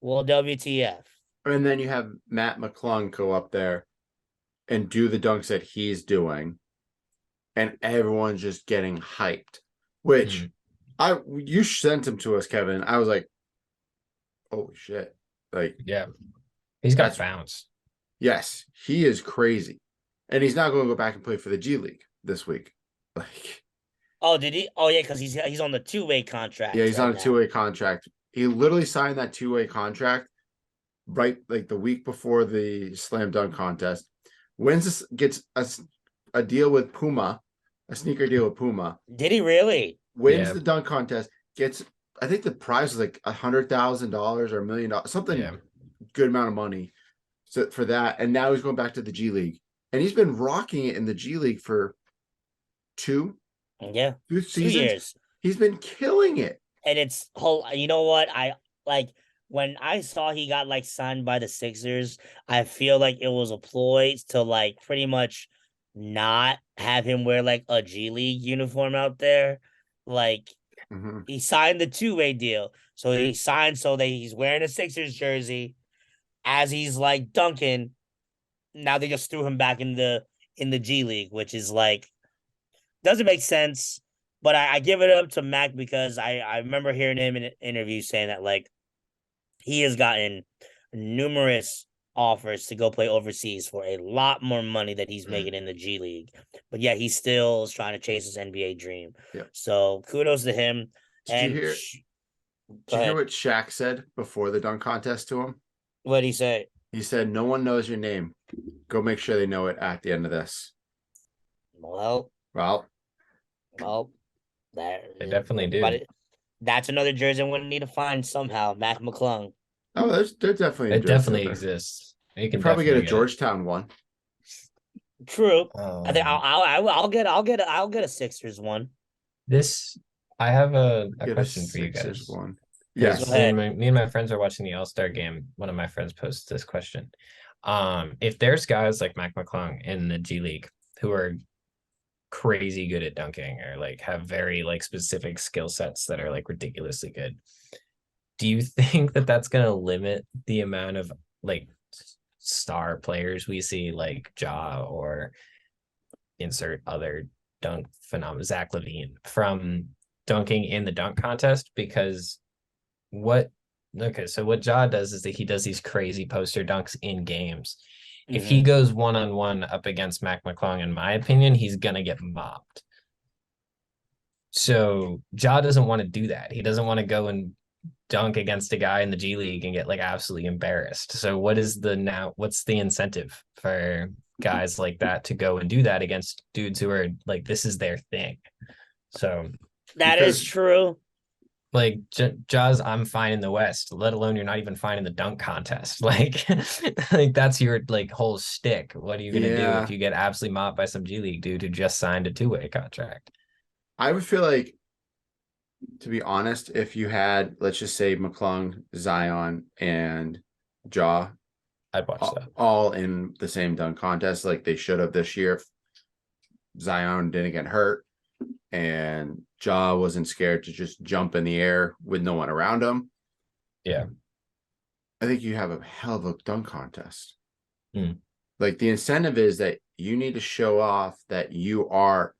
well, WTF? And then you have Matt McClung go up there and do the dunks that he's doing, and everyone's just getting hyped. Which Mm. you sent him to us, Kevin. I was like, holy shit. Like, Yeah. He's got that's bounce. yes, he is crazy. And he's not going to go back and play for the G League this week. Like, Oh, did he? Oh, yeah, because he's on the two-way yeah, contract he's right on a now. 2-way contract. He literally signed that 2-way contract right like the week before the slam dunk contest. Wins this, gets a deal with Puma, a sneaker deal with Puma. Did he really? Wins Yeah. the dunk contest, gets I think the prize was like $100,000 or $1 million, something Yeah. good amount of money for that. And now he's going back to the G League, and he's been rocking it in the G League for two Yeah, two 2 years. seasons. He's been killing it. And it's whole. You know what? I like when I saw he got like signed by the Sixers. I feel like it was a ploy to like pretty much not have him wear like a G League uniform out there. Like Mm-hmm. he signed the two-way deal, so he signed so that he's wearing a Sixers jersey as he's like dunking. Now they just threw him back in the G League, which is like doesn't make sense. But I give it up to Mac because I remember hearing him in an interview saying that like he has gotten numerous offers to go play overseas for a lot more money that he's making in the G League. But yeah, he still is trying to chase his NBA dream. Yeah. So kudos to him. Did you And hear? go Did you hear ahead. what Shaq said before the dunk contest to him? What did he say? He said, "No one knows your name. Go make sure they know it at the end of this." Well, Well, well, that They definitely but do. that's another jersey I'm gonna need to find somehow. Mac McClung. oh, there's definitely a It jersey out definitely there. exists. You You can probably get a definitely get it. Georgetown one. True. I think Um, I'll get a Sixers one. this I have a Get a question for you Sixers guys. one. Because Go Yes. ahead. me and my friends are watching the All-Star game. One of my friends posted this question. If there's guys like Mac McClung in the G League who are crazy good at dunking or like have very like specific skill sets that are like ridiculously good, do you think that that's going to limit the amount of like star players we see like Ja or insert other dunk phenomenon Zach LaVine from dunking in the dunk contest? Because what so what Ja does is that he does these crazy poster dunks in games. If he goes one-on-one up against Mac McClung, in my opinion, he's gonna get mobbed. So Ja doesn't want to do that. He doesn't want to go and dunk against a guy in the G League and get like absolutely embarrassed. So what's the incentive for guys like that to go and do that against dudes who are like this is their thing? So That is Because true. like Jaws, I'm fine in the West, let alone you're not even fine in the dunk contest. Like, like that's your like whole stick. What are you gonna do if yeah, you get absolutely mopped by some G League dude who just signed a two-way contract? I would feel like To be honest, if you had, let's just say McClung, Zion, and Jaw I'd watch that. all in the same dunk contest like they should have this year, if Zion didn't get hurt and Jaw wasn't scared to just jump in the air with no one around him, Yeah. I think you have a hell of a dunk contest. Hmm. Like the incentive is that you need to show off that you are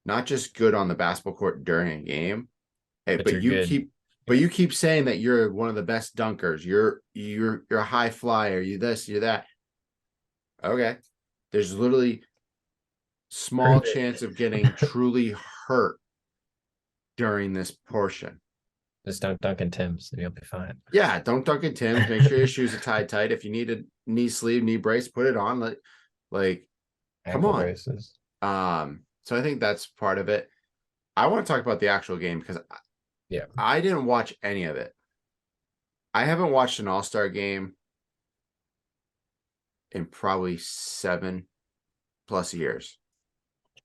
not just good on the basketball court during a game, But you're good. but you keep saying that you're one of the best dunkers. You're a high flyer. You this, you that. Okay. There's literally small Prove it. chance of getting truly hurt during this portion. Just don't dunk in Tim's and you'll be fine. Yeah, don't dunk at Tim's. Make sure your shoes are tied tight. If you need a knee sleeve, knee brace, put it on. Like come Ankle on. braces. So I think that's part of it. I want to talk about the actual game because I didn't watch any of it. I haven't watched an All-Star game in probably 7+ years.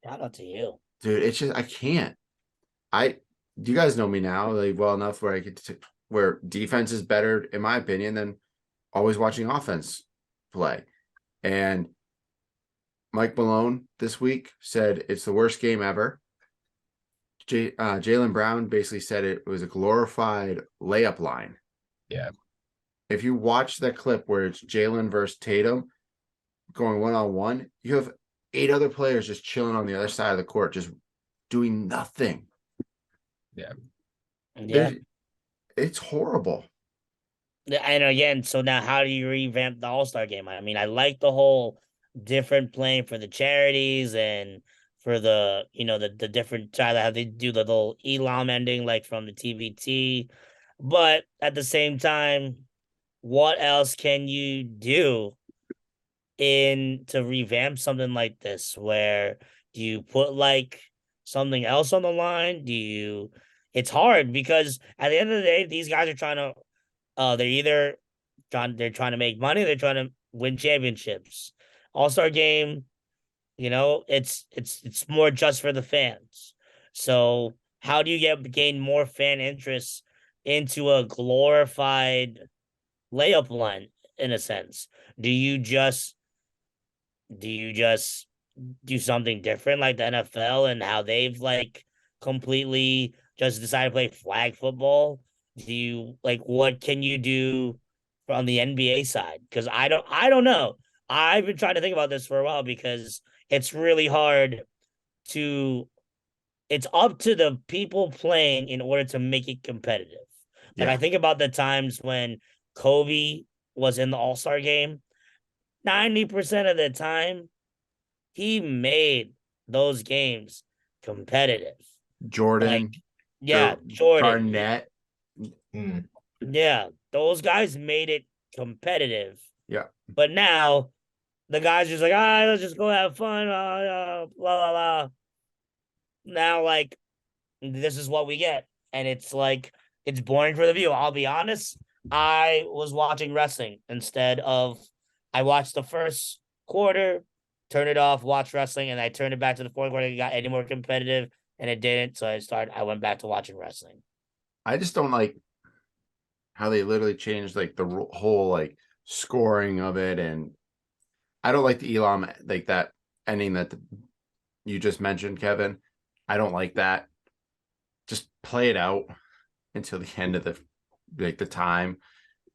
Shout out to you. Dude, it's just I can't. You guys know me now like well enough where I get to where defense is better, in my opinion, than always watching offense play. And Mike Malone this week said it's the worst game ever. Jaylen Brown basically said it was a glorified layup line. Yeah. If you watch that clip where it's Jaylen versus Tatum going one-on-one, you have 8 other players just chilling on the other side of the court, just doing nothing. Yeah. It's horrible. And again, so now how do you revamp the All-Star game? I mean, I like the whole different playing for the charities and for the the different side how they do the little Elam ending like from the TBT. But at the same time, what else can you do in to revamp something like this? Where do you put like something else on the line? It's hard because at the end of the day, these guys are trying to they're either they're trying to make money, they're trying to win championships. All-Star game, it's more just for the fans. So how do you gain more fan interest into a glorified layup line in a sense? Do you just do something different like the NFL and how they've like completely just decided to play flag football? Do you like what can you do on the NBA side? Because I don't know. I've been trying to think about this for a while because it's really hard to it's up to the people playing in order to make it competitive. Like I think about the times when Kobe was in the All-Star game, 90% of the time he made those games competitive. Like, Jordan, yeah, Jordan. Garnett. Yeah, those guys made it competitive. Yeah. But now the guys just like, let's just go have fun. Blah, blah, blah. Now, like, this is what we get. And it's like, it's boring for the view. I'll be honest. I was watching wrestling instead of, I watched the first quarter, turned it off, watched wrestling, and I turned it back to the fourth quarter. It got any more competitive, and it didn't. So I went back to watching wrestling. I just don't like how they literally changed like the whole like scoring of it, and I don't like the Elam like that ending that you just mentioned, Kevin. I don't like that. Just play it out until the end of the time,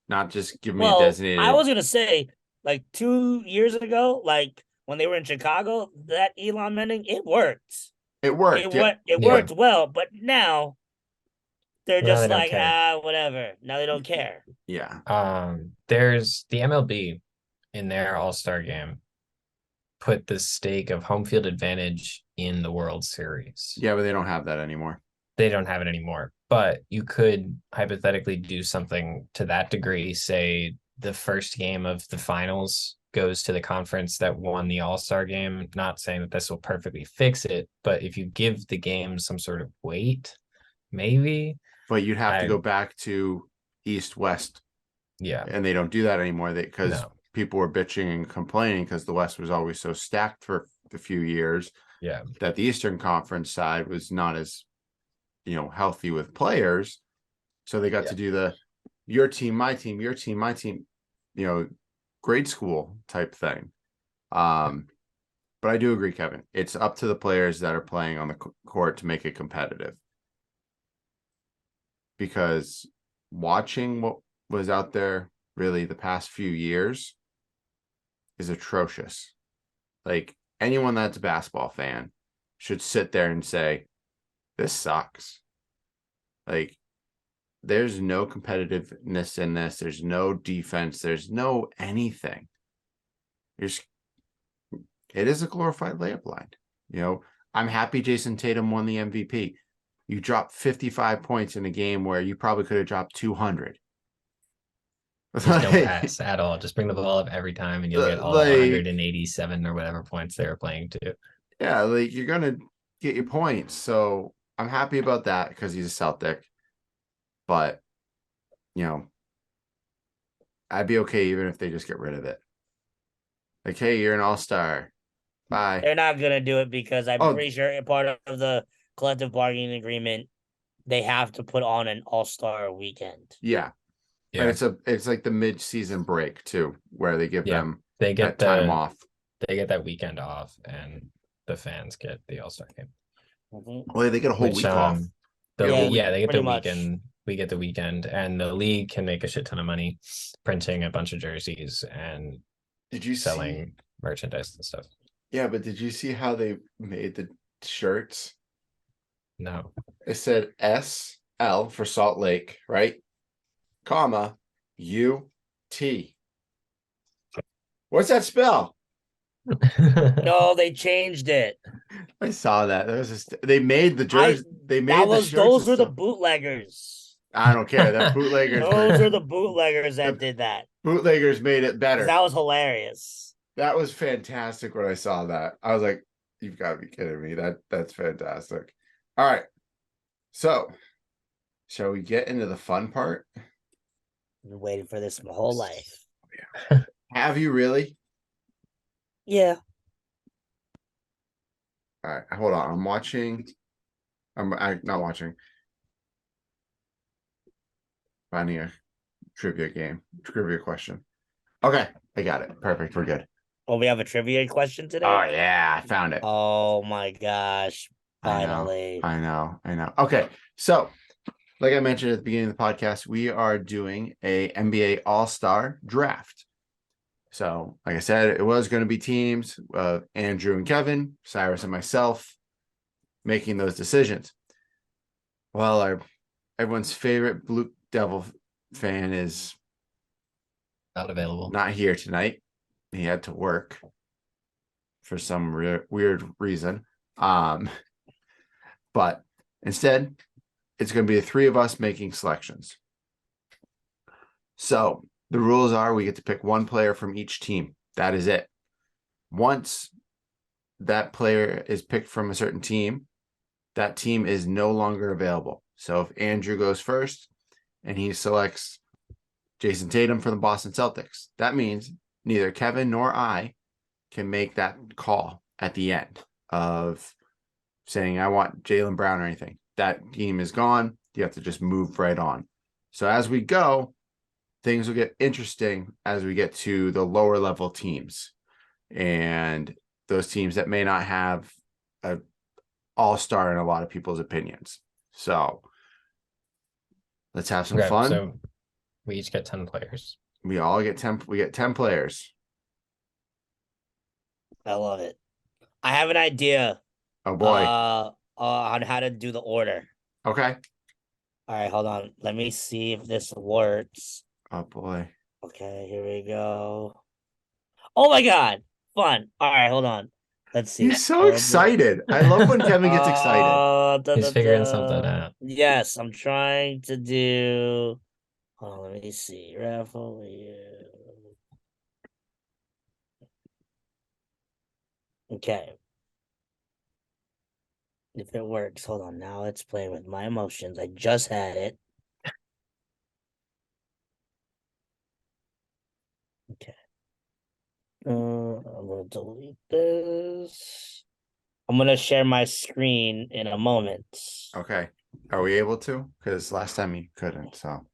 not just give me a designated. I was gonna say like 2 years ago, like when they were in Chicago, that Elam ending it worked. It worked. It worked well, but now they're Now just they don't like care. whatever. Now they don't care. Yeah. There's the MLB in their All-Star game put the stake of home field advantage in the World Series. Yeah, but they don't have that anymore. They don't have it anymore. But you could hypothetically do something to that degree. Say the first game of the finals goes to the conference that won the All-Star game. Not saying that this will perfectly fix it, but if you give the game some sort of weight, maybe. But you'd have to go back to East-West. Yeah. And they don't do that anymore because people were bitching and complaining because the West was always so stacked for a few years. Yeah. That the Eastern Conference side was not as healthy with players. So they got to do the your team, my team, your team, my team, grade school type thing. But I do agree, Kevin. It's up to the players that are playing on the court to make it competitive. Because watching what was out there really the past few years is atrocious. Like anyone that's a basketball fan should sit there and say, this sucks. Like there's no competitiveness in this. There's no defense. There's no anything. It is a glorified layup line. I'm happy Jason Tatum won the MVP. You dropped 55 points in a game where you probably could have dropped 200. Just don't pass at all. Just bring the ball up every time and you'll get all 187 or whatever points they were playing to. Yeah, like you're going to get your points. So I'm happy about that because he's a Celtic. But, I'd be okay even if they just get rid of it. Like, hey, you're an all-star. Bye. They're not going to do it because I'm pretty sure part of the collective bargaining agreement, they have to put on an all-star weekend. Yeah. And it's like the mid-season break too, where they give them that time off. They get that weekend off, and the fans get the All-Star game. Mm-hmm. Well, they get a whole week off. They get the weekend. We get the weekend, and the league can make a shit ton of money printing a bunch of jerseys and selling merchandise and stuff. Yeah, but did you see how they made the shirts? No. It said SL for Salt Lake, right? Comma UT. What's that spell? No, they changed it. I saw that. They made the jersey. Those were the bootleggers. I don't care. That bootleggers. Those were the bootleggers that did that. Bootleggers made it better. That was hilarious. That was fantastic when I saw that. I was like, you've got to be kidding me. That's fantastic. All right. So, shall we get into the fun part? I've been waiting for this my whole life. Yeah. Have you really? Yeah. All right. Hold on. I'm watching. I'm not watching. Finding a trivia question. Okay. I got it. Perfect. We're good. Oh, we have a trivia question today? Oh, yeah. I found it. Oh, my gosh. Finally. I know. Okay. So, like I mentioned at the beginning of the podcast, we are doing a NBA All-Star draft. So, like I said, it was going to be teams of Andrew and Kevin, Cyrus and myself making those decisions. Well, everyone's favorite Blue Devil fan is not available. Not here tonight. He had to work for some weird reason. But instead, it's going to be the three of us making selections. So the rules are we get to pick one player from each team. That is it. Once that player is picked from a certain team, that team is no longer available. So if Andrew goes first and he selects Jason Tatum from the Boston Celtics, that means neither Kevin nor I can make that call at the end of saying, I want Jaylen Brown or anything. That team is gone. You have to just move right on. So as we go, things will get interesting as we get to the lower level teams and those teams that may not have an all-star in a lot of people's opinions. So let's have some fun. So we each get 10 players. We get 10 players. I love it. I have an idea. Oh boy. On how to do the order. Okay. All right, hold on. Let me see if this works. Oh boy. Okay, here we go. Oh my god. Fun. All right, hold on. Let's see. He's so excited. I love when Kevin gets excited. He's figuring something out. Yes, I'm trying to do. Oh, let me see. Raffle. Okay. If it works, hold on. Now it's playing with my emotions. I just had it. Okay. I'm gonna delete this. I'm gonna share my screen in a moment. Okay. Are we able to? Because last time you couldn't, so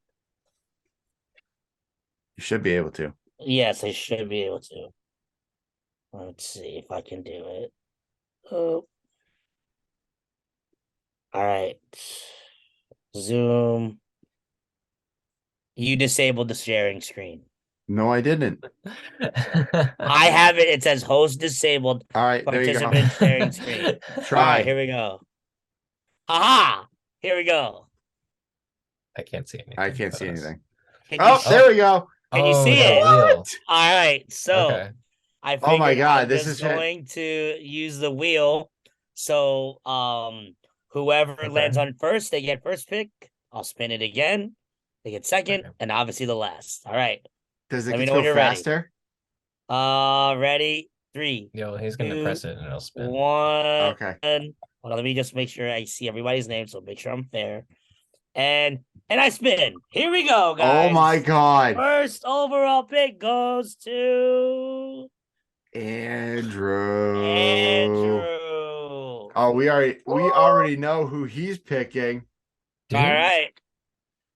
you should be able to. Yes, I should be able to. Let's see if I can do it. Oh, all right. Zoom. You disabled the sharing screen. No, I didn't. I have it. It says host disabled, All right, there you go. participant sharing screen. All right, Try. here we go. Haha! Here we go. I can't see anything. I can't but see us. anything. Can Oh, you, there we go. can you Oh, see the it? wheel. All right, so Okay. I Oh my figured God, I'm this just is going to use the wheel. So whoever lands Okay. on first, they get first pick. I'll spin it again. They get second, Okay. and obviously the last. All right. Does it Let me get to know go when you're ready. faster? Ready? 3, Yo, he's gonna 2, press it and it'll spin. 1. Okay. Hold on, let me just make sure I see everybody's name, so make sure I'm fair. And I spin. Here we go, guys. Oh my God. First overall pick goes to Andrew. Andrew. Oh, we already know who he's picking. Do All we? right.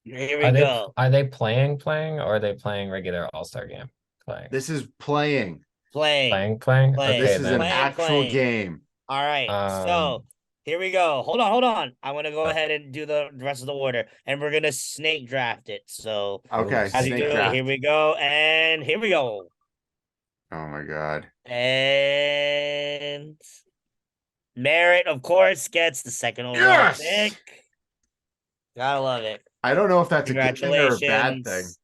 Here we go. Are they playing, or are they playing regular All-Star game? Playing. This is playing. Playing. Playing? Playing. Okay, This is then. an actual game. All right. So Um, here we go. Hold on. I want to go Okay. ahead and do the rest of the order, and we're gonna snake draft it. So Okay, as you snake do, draft. here we go, and here we go. Oh my God. And Merritt, of course, gets the second overall Yes! pick. Gotta love it. I don't know if that's a good thing or a bad thing. Congratulations.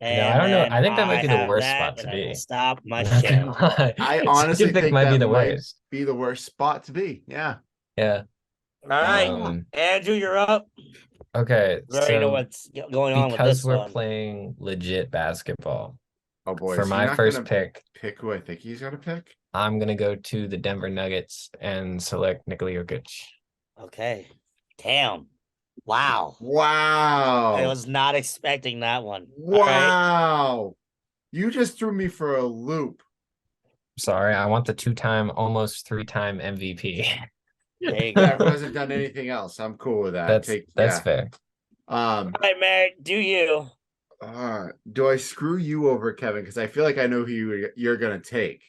No, And I don't know. then I think that might be the have worst that, spot to and I will be. stop my I'm not share. gonna lie. I Second honestly pick think might be that the might worst. be the worst spot to be. Yeah. Yeah. All right, Um, Andrew, you're up. okay, We already know so what's going on with because this we're one. playing legit basketball, Oh boy, for is he my not first gonna pick, pick who I think he's gonna pick? I'm gonna go to the Denver Nuggets and select Nikola Jokic. Okay. Damn. Wow. I Wow. was not expecting that one. All right. Wow. You just threw me for a loop. Sorry, I want the almost 3-time MVP. There you Yeah, go. who hasn't done anything else? I'm cool with that. That's Yeah. fair. All right, Merritt, do you? Do I screw you over, Kevin? Because I feel like I know who you're gonna take.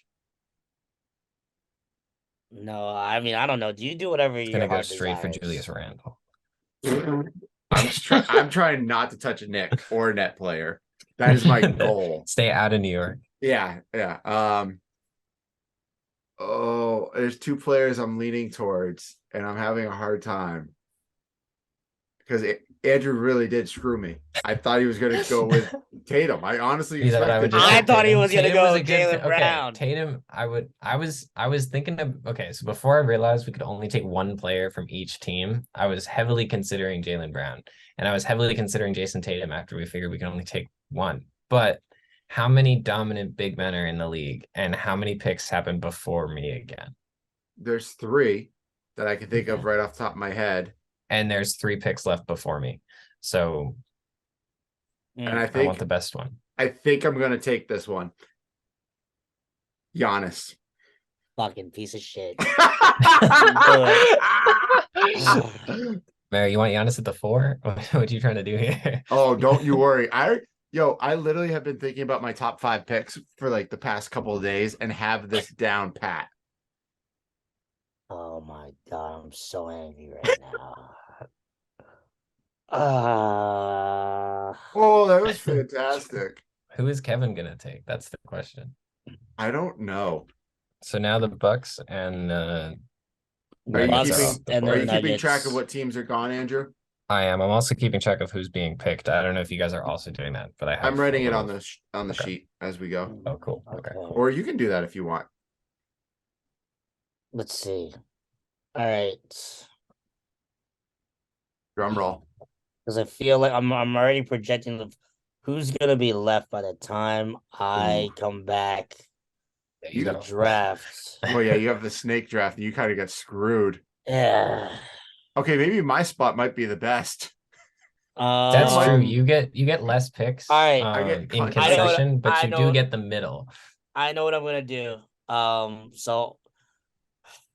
No, I mean, I don't know. Do you do whatever It's your gonna go heart straight for desires? Julius Randle. I'm trying not to touch a Nick or a net player. That is my goal. Stay out of New York. Yeah. Oh, there's two players I'm leaning towards, and I'm having a hard time because Andrew really did screw me. I thought he was going to go with Tatum. I honestly You thought I would expected just I pick thought he Tatum? was gonna Tatum go was a good Jaylen pick. Okay, Brown. Tatum, I was thinking of, okay, so before I realized we could only take one player from each team, I was heavily considering Jaylen Brown, and I was heavily considering Jason Tatum after we figured we can only take one. But how many dominant big men are in the league, and how many picks happened before me again? There's three that I can think of right off the top of my head. And there's 3 picks left before me. So And I want the best one. I think I'm going to take this one. Giannis. Fucking piece of shit. Mary, you want Giannis at the 4? What are you trying to do here? Oh, don't you worry. I literally have been thinking about my top 5 picks for like the past couple of days and have this down pat. Oh my God, I'm so angry right now. Oh, that was fantastic. Who is Kevin gonna take? That's the question. I don't know. So now the Bucks and Are you Bucks keeping and are the you keeping Nuggets. track of what teams are gone, Andrew? I am. I'm also keeping track of who's being picked. I don't know if you guys are also doing that, but I have. I'm writing a it on little- the Okay. sheet as we go. Oh, cool. Okay. Cool. Or you can do that if you want. Let's see. All right. Drum roll. Because I feel like I'm already projecting who's gonna be left by the time I come back You to got draft. Well, yeah, you have the snake draft and you kind of got screwed. Yeah. Okay, maybe my spot might be the best. That's true. Um, You get less picks all right. I get in cut. concession, but I you know- do get the middle. I know what I'm gonna do. So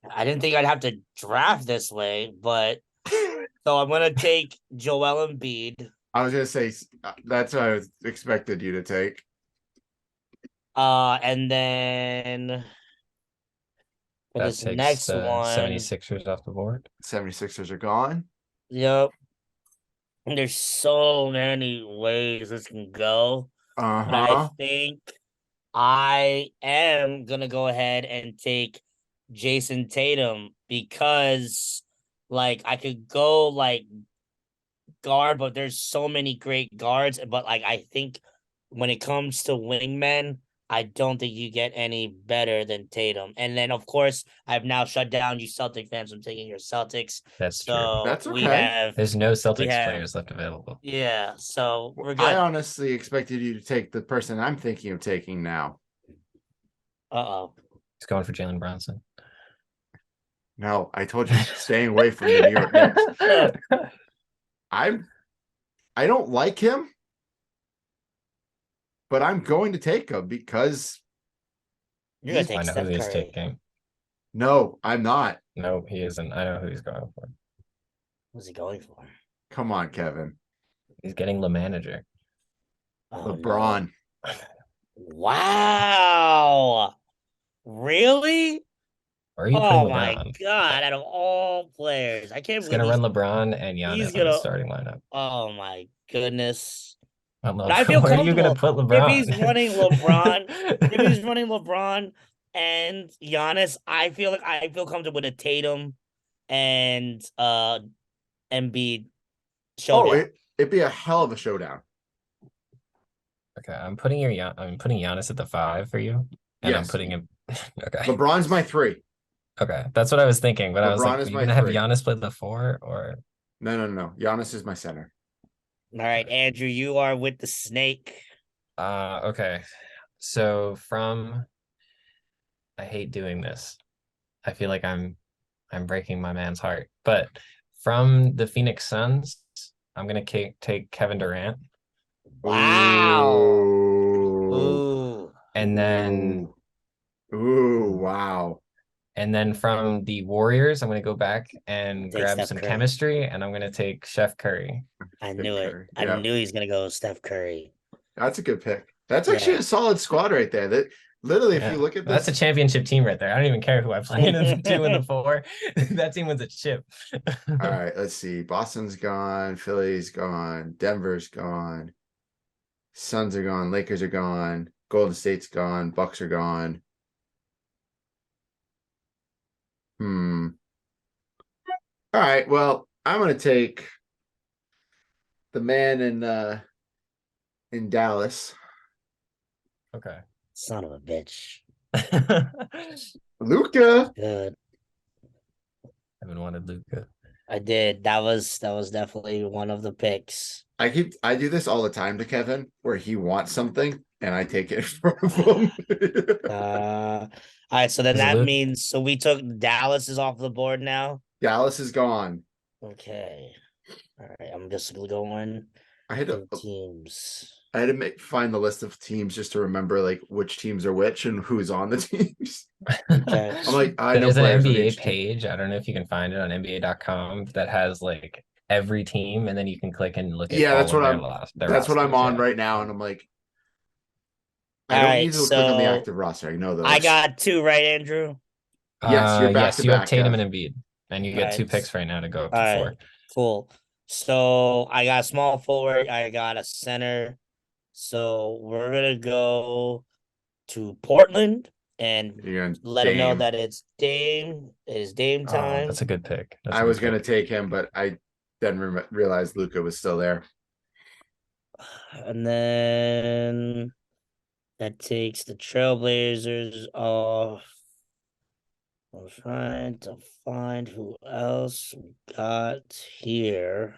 I didn't think I'd have to draft this way, but so So I'm gonna take Joel Embiid. I was gonna say that's what I was expected you to take. And then for That this takes next the one, 76ers off the board. 76ers are gone. yep. There's so many ways this can go, but I Uh-huh. think I am gonna go ahead and take Jason Tatum because like I could go like guard, but there's so many great guards. But like I think when it comes to wingmen, I don't think you get any better than Tatum. And then of course I've now shut down you Celtic fans from taking your Celtics. That's true. So That's okay. There's no we Celtics have players left available. yeah, so we're I good. honestly expected you to take the person I'm thinking of taking now. Uh-oh. He's going for Jalen Brunson. No, I told you staying away from the New York Knicks. I don't like him, but I'm going to take him because You're gonna he's I take know who Steph he's Curry. taking. no, I'm not. No, he isn't. I know who he's going for. What's he going for? Come on, Kevin. He's getting the manager. Oh LeBron. no. Wow. Really? Where are you putting Oh my LeBron? god, out of all players. I can't He's believe gonna run LeBron and he's Giannis in the gonna starting lineup. oh my goodness. I But love. I feel Where are you gonna comfortable put if he's LeBron? running LeBron, if he's running LeBron and Giannis, I feel comfortable with a Tatum and Embiid Oh, showdown. it'd be a hell of a showdown. Okay, I'm putting Giannis at the 5 for you, and I'm Yes. putting him. Okay, LeBron's my 3. okay, that's what I was thinking, but I was like, LeBron are is you my gonna have 3. Giannis play the 4 or? No. Giannis is my center. All right, Andrew, you are with the snake. Okay. So I hate doing this. I feel like I'm breaking my man's heart. But from the Phoenix Suns, I'm gonna take Kevin Durant, Wow. Ooh. Ooh. and then Wow. from the Warriors, I'm gonna go back and Take grab Steph some Curry. chemistry, and I'm gonna take Chef Curry. I Big knew it. Curry. I Yeah, knew he's gonna go Steph Curry. that's a good pick. That's actually Yeah. a solid squad right there. That literally, if you Yeah, look at that's a this, championship team right there. I don't even care who I play in the 2 and the 4. That team wins a chip. all right, let's see. Boston's gone, Philly's gone, Denver's gone, Suns are gone, Lakers are gone, Golden State's gone, Bucks are gone. All right, well, I'm gonna take the man in Dallas, Okay. Son of a bitch. Luca. Good. Haven't wanted Luca. I did. That was definitely one of the picks. I do this all the time to Kevin, where he wants something and I take it from him. All right, so then Is it that Luke? means so we took Dallas is off the board now. Dallas is gone. Okay. All right, I'm just going I had to through teams. find the list of teams just to remember like which teams are which and who's on the teams. Okay. I'm like, I know There's an players on NBA each team. page. I don't know if you can find it on NBA.com that has like every team, and then you can click and look at Yeah, all that's of what their I'm. lost. That's what I'm rosters. on Yeah. right now, and I'm like, I All don't right, need to click on the so active roster. I know those. I got 2 right, Andrew. Yes, you're back Yes, to you have back, Tatum Kev. and Embiid, and you All get 2 right. picks right now to go up All to right. 4. Cool. So I got a small forward, I got a center. So we're gonna go to Portland and You're going let them know Dame. that it's Dame. It is Dame time. That's a good pick. That's I a was good going to pick. take him, but I then realized Luca was still there. And then that takes the Trailblazers off. I'm trying to find who else we got here.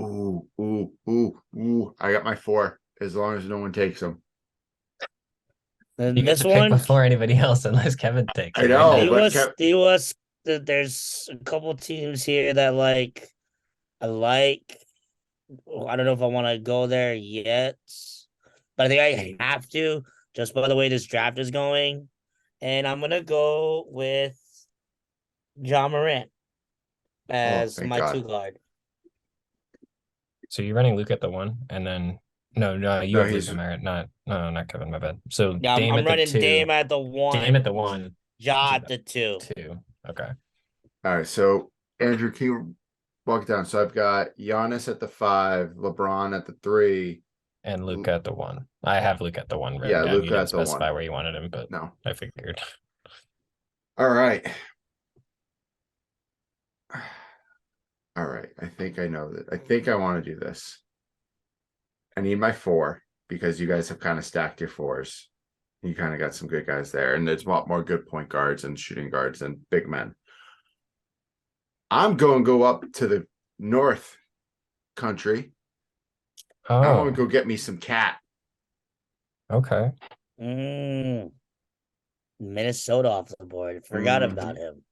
Ooh. I got my 4 as long as no one takes them. And You get this to pick one, before anybody else, unless Kevin takes I it right know, now. but there's a couple teams here that I like. I don't know if I want to go there yet, but I think I have to just by the way this draft is going. And I'm gonna go with John Morant oh, as thank my 2 God. guard. So you're running Luke at the 1, and then no, you No, have Luke he's and Merritt, not Kevin. My bad. So Yeah, Dame I'm at the running 2, Dame at the Dame at 1, the 1, Ja J- at the 2. 2. Okay, all right. So Andrew, can you walk down? So I've got Giannis at the 5, LeBron at the 3. and Luke at the 1. I have Luke at the 1 written Yeah, down. You Luca didn't at the 1. specify where you wanted him, but No. I figured. All right. All right. I think I know that. I think I want to do this. I need my 4 because you guys have kind of stacked your 4s. You kind of got some good guys there, and there's a lot more good point guards and shooting guards than big men. I'm going to go up to the North country. I'm going to Oh, go get me some cat. okay. Mm, Minnesota off the board. Forgot about him.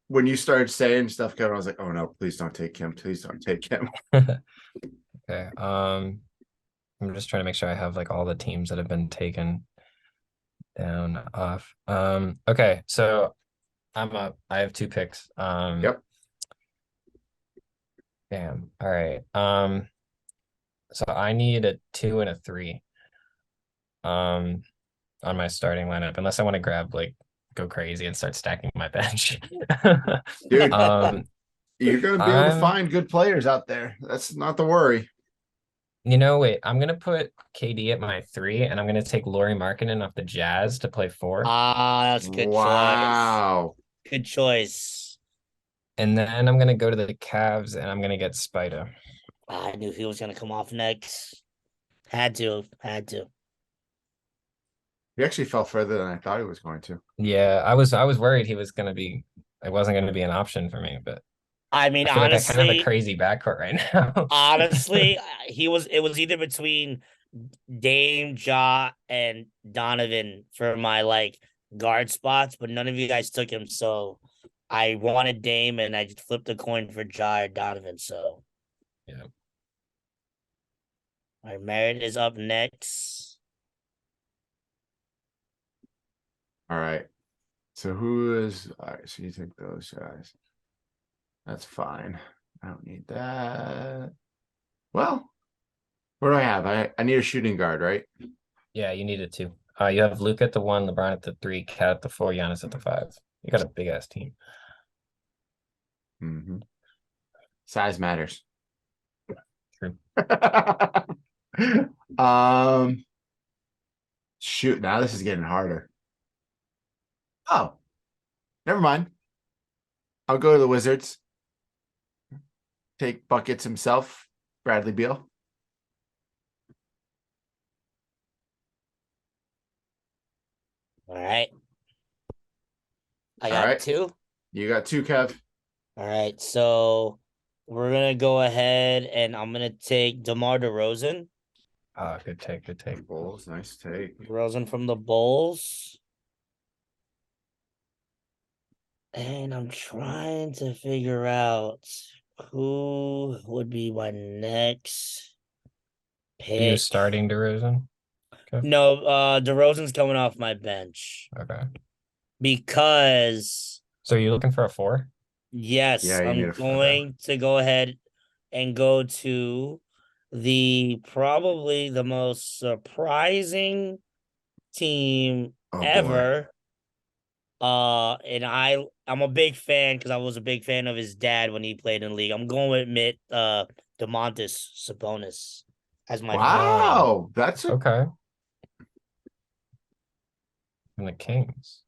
When you started saying stuff, Kevin, I was like, oh no, please don't take him. Please don't take him. Okay. I'm just trying to make sure I have like all the teams that have been taken down off. Okay, so I'm up. I have 2 picks. Yep. Damn. All right. So I need a 2 and a 3. On my starting lineup, unless I want to go crazy and start stacking my bench. Dude, um, you're going to be able to find good players out there. That's not the worry. Wait, I'm gonna put KD at my 3, and I'm gonna take Lauri Markkanen off the Jazz to play 4. That's a good choice. Wow. Good choice. And then I'm gonna go to the Cavs, and I'm gonna get Spida. I knew he was gonna come off next. Had to. He actually fell further than I thought he was going to. Yeah, I was worried it wasn't gonna be an option for me, but I mean, I feel like I kind of have a honestly, crazy backcourt right now. honestly, it was either between Dame, Ja, and Donovan for my like guard spots, but none of you guys took him, so I wanted Dame and I just flipped a coin for Ja or Donovan. So Yeah. all right, Merritt is up next. All right. So who is all right? So you take those guys. That's fine. I don't need that. Well, what do I have? I need a shooting guard, right? Yeah, you need it too. You have Luke at the 1, LeBron at the 3, Cat at the 4, Giannis at the 5. You got a big ass team. Mm-hmm. Size matters. True. Shoot, now this is getting harder. Oh, never mind. I'll go to the Wizards. Take buckets himself, Bradley Beal. All right. I All got right. 2. You got 2, Kev. All right, so we're gonna go ahead and I'm gonna take DeMar DeRozan. Good take. Bulls, nice take. DeRozan from the Bulls. And I'm trying to figure out who would be my next Are you pick. starting DeRozan? Okay. No, DeRozan's coming off my bench Okay. because So you're looking for a 4? yes, Yeah, you need I'm a going to go ahead and go to the probably the most surprising team Oh boy. ever. And I'm a big fan because I was a big fan of his dad when he played in the league. I'm going to admit DeMontis Sabonis as my Wow, that's a Okay. From the Kings.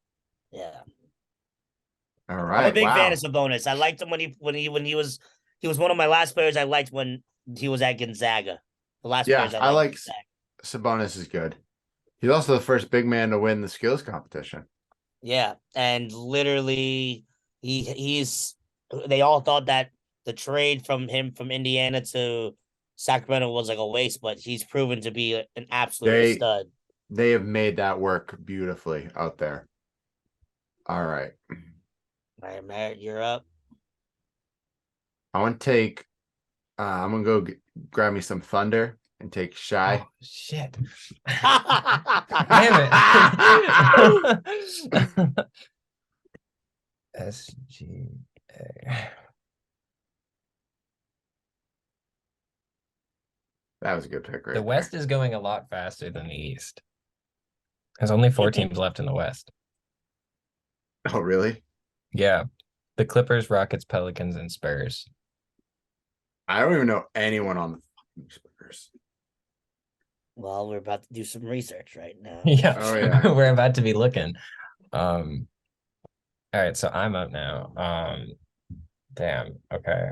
yeah. all I'm a right. big fan Wow. of Sabonis. I liked him when he was one of my last players I liked when he was at Gonzaga. The last Yeah, players I I liked. like Sabonis is good. He's also the first big man to win the skills competition. Yeah, and literally he's they all thought that the trade from him from Indiana to Sacramento was like a waste, but he's proven to be an absolute stud. They have made that work beautifully out there. All right. All right, Merritt, you're up. I want to take I'm gonna go grab me some thunder and take Shy. Oh, shit. Damn it. SGA. That was a good pick right The there. West is going a lot faster than the East. There's only 4 teams left in the West. Oh, really? Yeah. The Clippers, Rockets, Pelicans, and Spurs. I don't even know anyone on the fucking Spurs. Well, we're about to do some research right now. Yeah. Oh, yeah. We're about to be looking. All right, so I'm up now. Damn. Okay.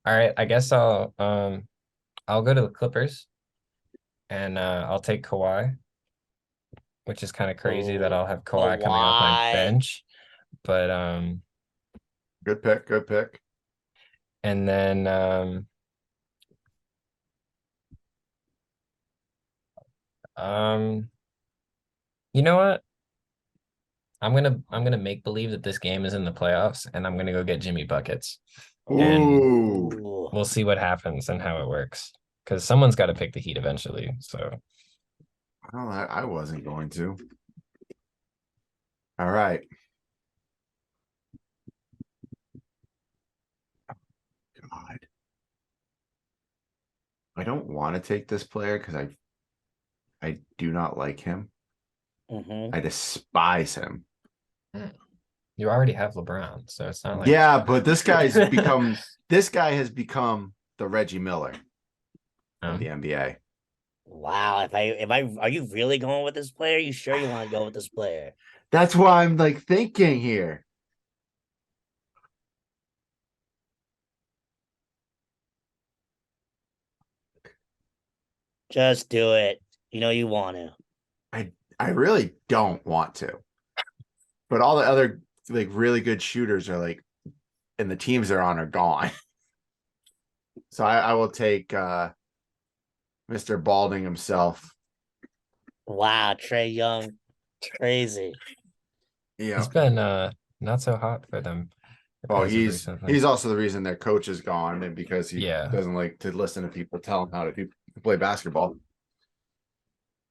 All right, I guess I'll go to the Clippers and I'll take Kawhi, which is kind of crazy that Oh, I'll have Kawhi coming off my Kawhi. bench. But Good pick. Good pick. and then you know what? I'm gonna make believe that this game is in the playoffs and I'm gonna go get Jimmy buckets. And Ooh. Ooh. we'll see what happens and how it works. Because someone's got to pick the Heat eventually. So Well, I wasn't going to. All right. God. I don't want to take this player because I do not like him. Mhm. I despise him. you already have LeBron, so it's not like Yeah, but this guy has become the Reggie Miller of the NBA. Wow. Are you really going with this player? You sure you want to go with this player? That's why I'm like thinking here. Just do it. You know you want to. I really don't want to. But all the other like really good shooters are like, and the teams they're on are gone. So I will take Mr. Balding himself. Wow, Trey Young. Crazy. Yeah. he's been not so hot for them Oh, as of recently. he's also the reason their coach is gone, and because he Yeah. doesn't like to listen to people tell him how to play basketball.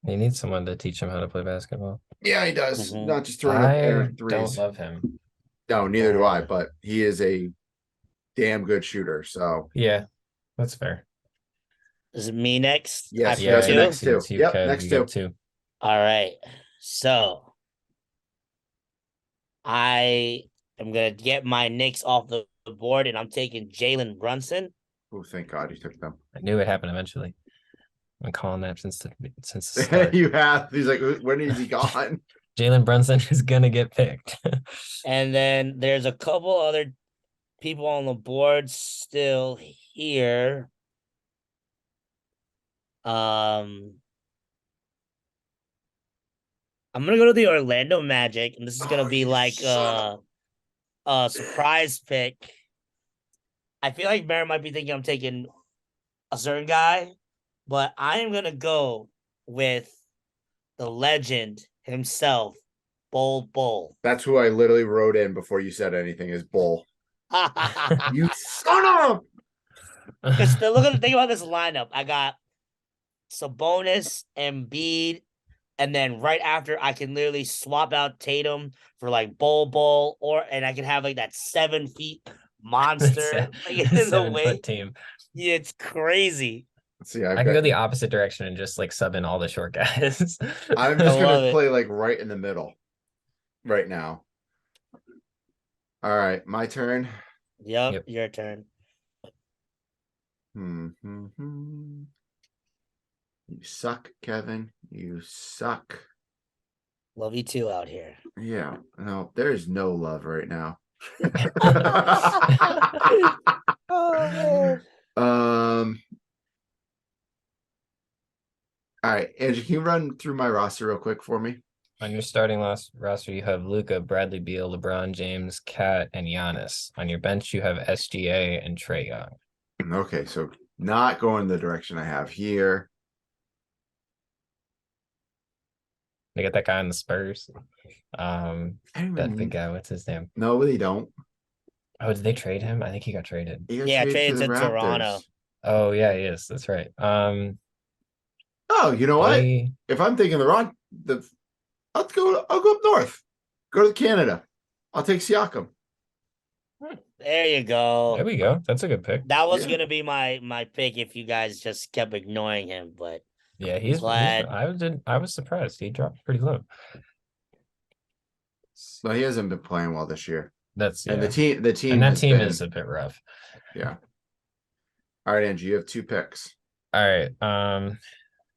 He needs someone to teach him how to play basketball. Yeah, he does. Mhm. Not just throwing up I air don't threes. love him. No, neither do I. Uh. But he is a damn good shooter. So Yeah, that's fair. Is it me next? I yes, pick that's Yeah, your two. next two. it's you, Yep, Kev. next You two. get 2. All right. So I am gonna get my Knicks off the board, and I'm taking Jalen Brunson. Oh, thank God you took them. I knew it happened eventually. I'm calling that since the start. You have. He's like, when is he gone? Jalen Brunson is gonna get picked. And then there's a couple other people on the board still here. I'm gonna go to the Orlando Magic, and this is gonna be like a surprise pick. I feel like Merritt might be thinking I'm taking a certain guy, but I am gonna go with the legend himself, Bull. That's who I literally wrote in before you said anything is Bull. You son of Because think about this lineup. I got Sabonis, Embiid, and then right after I can literally swap out Tatum for like Bull, and I can have like that 7 feet monster like in the 7-foot way. team. Yeah, it's crazy. See, I can go the opposite direction and just like sub in all the short guys. I'm I just love gonna it. play like right in the middle right now. All right, my turn. Yep. Your turn. You suck, Kevin. You suck. Love you too out here. Yeah, no, there is no love right now. Oh, All right, Andrew, can you run through my roster real quick for me? On your starting roster, you have Luka, Bradley Beal, LeBron James, Kat, and Giannis. On your bench, you have SGA and Trey Young. Okay, so not going the direction I have here. They got that guy on the Spurs. That big guy, what's his name? No, they don't. Oh, did they trade him? I think he got traded. He got yeah, traded traded to Toronto. Oh yeah, he is. That's right. Oh, you know what? If I'm thinking I'll go up north. Go to Canada. I'll take Siakam. There you go. There we go. That's a good pick. That was Yeah. gonna be my pick if you guys just kept ignoring him, but Yeah, I'm glad. I was surprised. He dropped pretty low. No, he hasn't been playing well this year. That's And yeah. the team And that has team been is a bit rough. yeah. All right, Andrew, you have 2 picks. All right.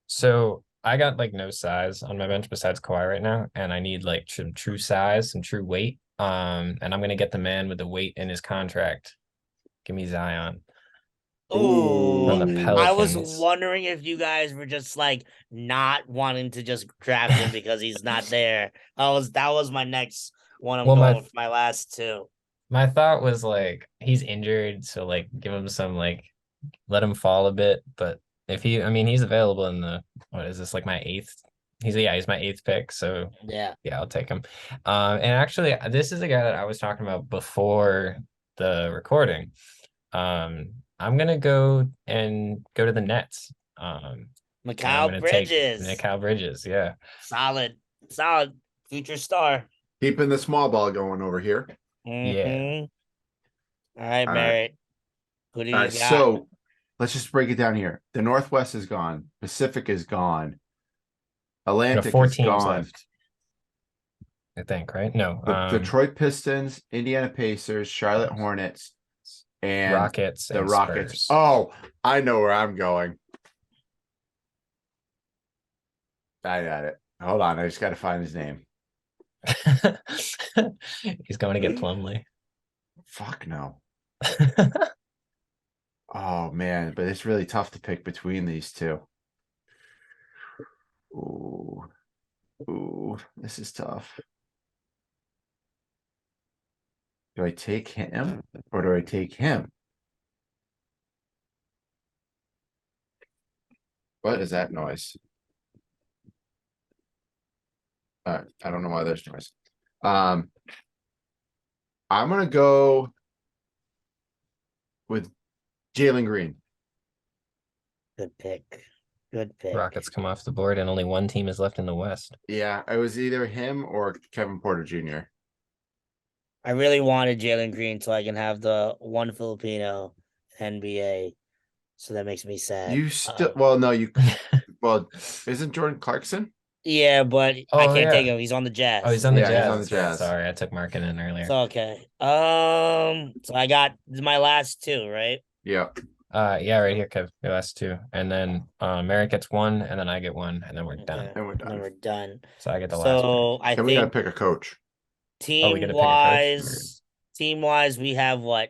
So I got like no size on my bench besides Kawhi right now, and I need like some true size, some true weight. And I'm gonna get the man with the weight in his contract. Give me Zion Ooh, from the I was Pelicans. wondering if you guys were just like not wanting to just draft him because he's not there. That was my next one. I'm Well, going with my last two. my thought was like he's injured, so like give him some like let him fall a bit. But if he, I mean, he's available in the what is this like my eighth? He's my eighth pick, so Yeah. yeah, I'll take him. And actually, this is a guy that I was talking about before the recording. I'm gonna go to the Nets. And I'm Mikal gonna take Bridges. Mikal Bridges. Yeah, Solid. Solid. Future star. Keeping the small ball going over here. yeah. Mm-hmm. All right, All right. Merritt. Who do All you right. got? So let's just break it down here. The Northwest is gone. Pacific is gone. Got Atlantic four is teams gone. left, I think, right? No, The Detroit Pistons, Indiana Pacers, Charlotte Hornets, and Rockets the and Rockets. Spurs. Oh, I know where I'm going. I got it. Hold on. I just got to find his name. He's going to get Plumlee. Fuck no. Oh, man. But it's really tough to pick between these two. Ooh. Ooh. This is tough. Do I take him or do I take him? What is that noise? I don't know why there's noise. I'm gonna go with Jalen Green. Good pick. Good pick. Rockets come off the board, and only one team is left in the West. Yeah, it was either him or Kevin Porter Jr. I really wanted Jalen Green so I can have the one Filipino NBA. So that makes me sad. You still no, isn't Jordan Clarkson? Yeah, but I Oh, can't take yeah. him. He's on the Jazz. Oh, he's on the Yeah, he's Jazz. on the That's right. Jazz. Sorry, I took Markkinen earlier. It's okay. So I got my last two, right? Yeah. Yeah, right here, Kev. Your last two, and then Merritt gets one, and then I get one, and then we're done. Okay. And we're done. Then we're done. So I get the last pick. So I Then we gotta think pick a coach. Oh, we gotta pick a coach? team wise, we have what?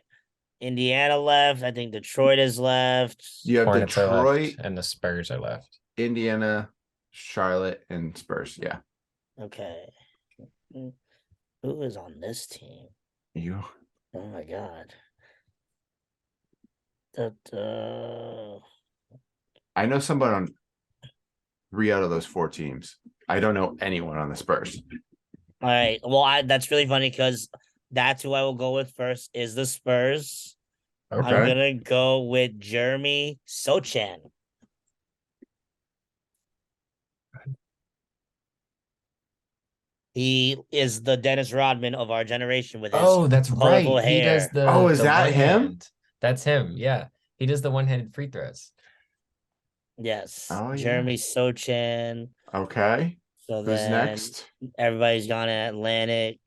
Indiana left. I think Detroit is left. You have Hornets are left, Detroit, and the Spurs are left. Indiana, Charlotte, and Spurs. Yeah. Okay. Who is on this team? You Oh my god. That I know somebody on 3 out of those 4 teams. I don't know anyone on the Spurs. All right. Well, that's really funny because that's who I will go with first is the Spurs. Okay. I'm gonna go with Jeremy Sochan. He is the Dennis Rodman of our generation with his That's colorful right. He does hair. the. Is the that one him? hand. That's him. Yeah, he does the one-handed free throws. Yes. Oh, yeah. Jeremy Sochan. Okay. So Who's then next? everybody's gone at Atlantic.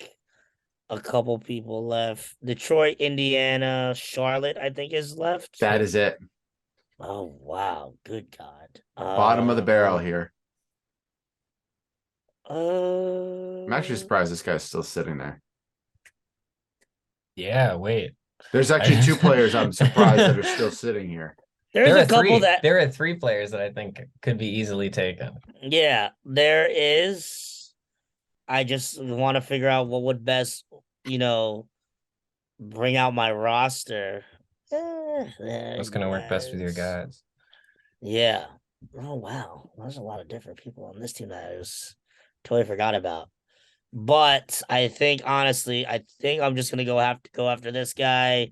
A couple people left. Detroit, Indiana, Charlotte, I think is left. That is it. Oh wow. Good God. Bottom of the barrel here. I'm actually Uh, surprised this guy's still sitting there. Yeah. Wait. There's actually 2 players I'm surprised that are still sitting here. there's a couple that there are 3 players that I think could be easily taken. yeah, there is. I just want to figure out what would best, bring out my roster. What's gonna work best with your guys? Yeah. Oh wow, there's a lot of different people on this team that I was totally forgot about. But I think honestly, I'm just gonna have to go after this guy.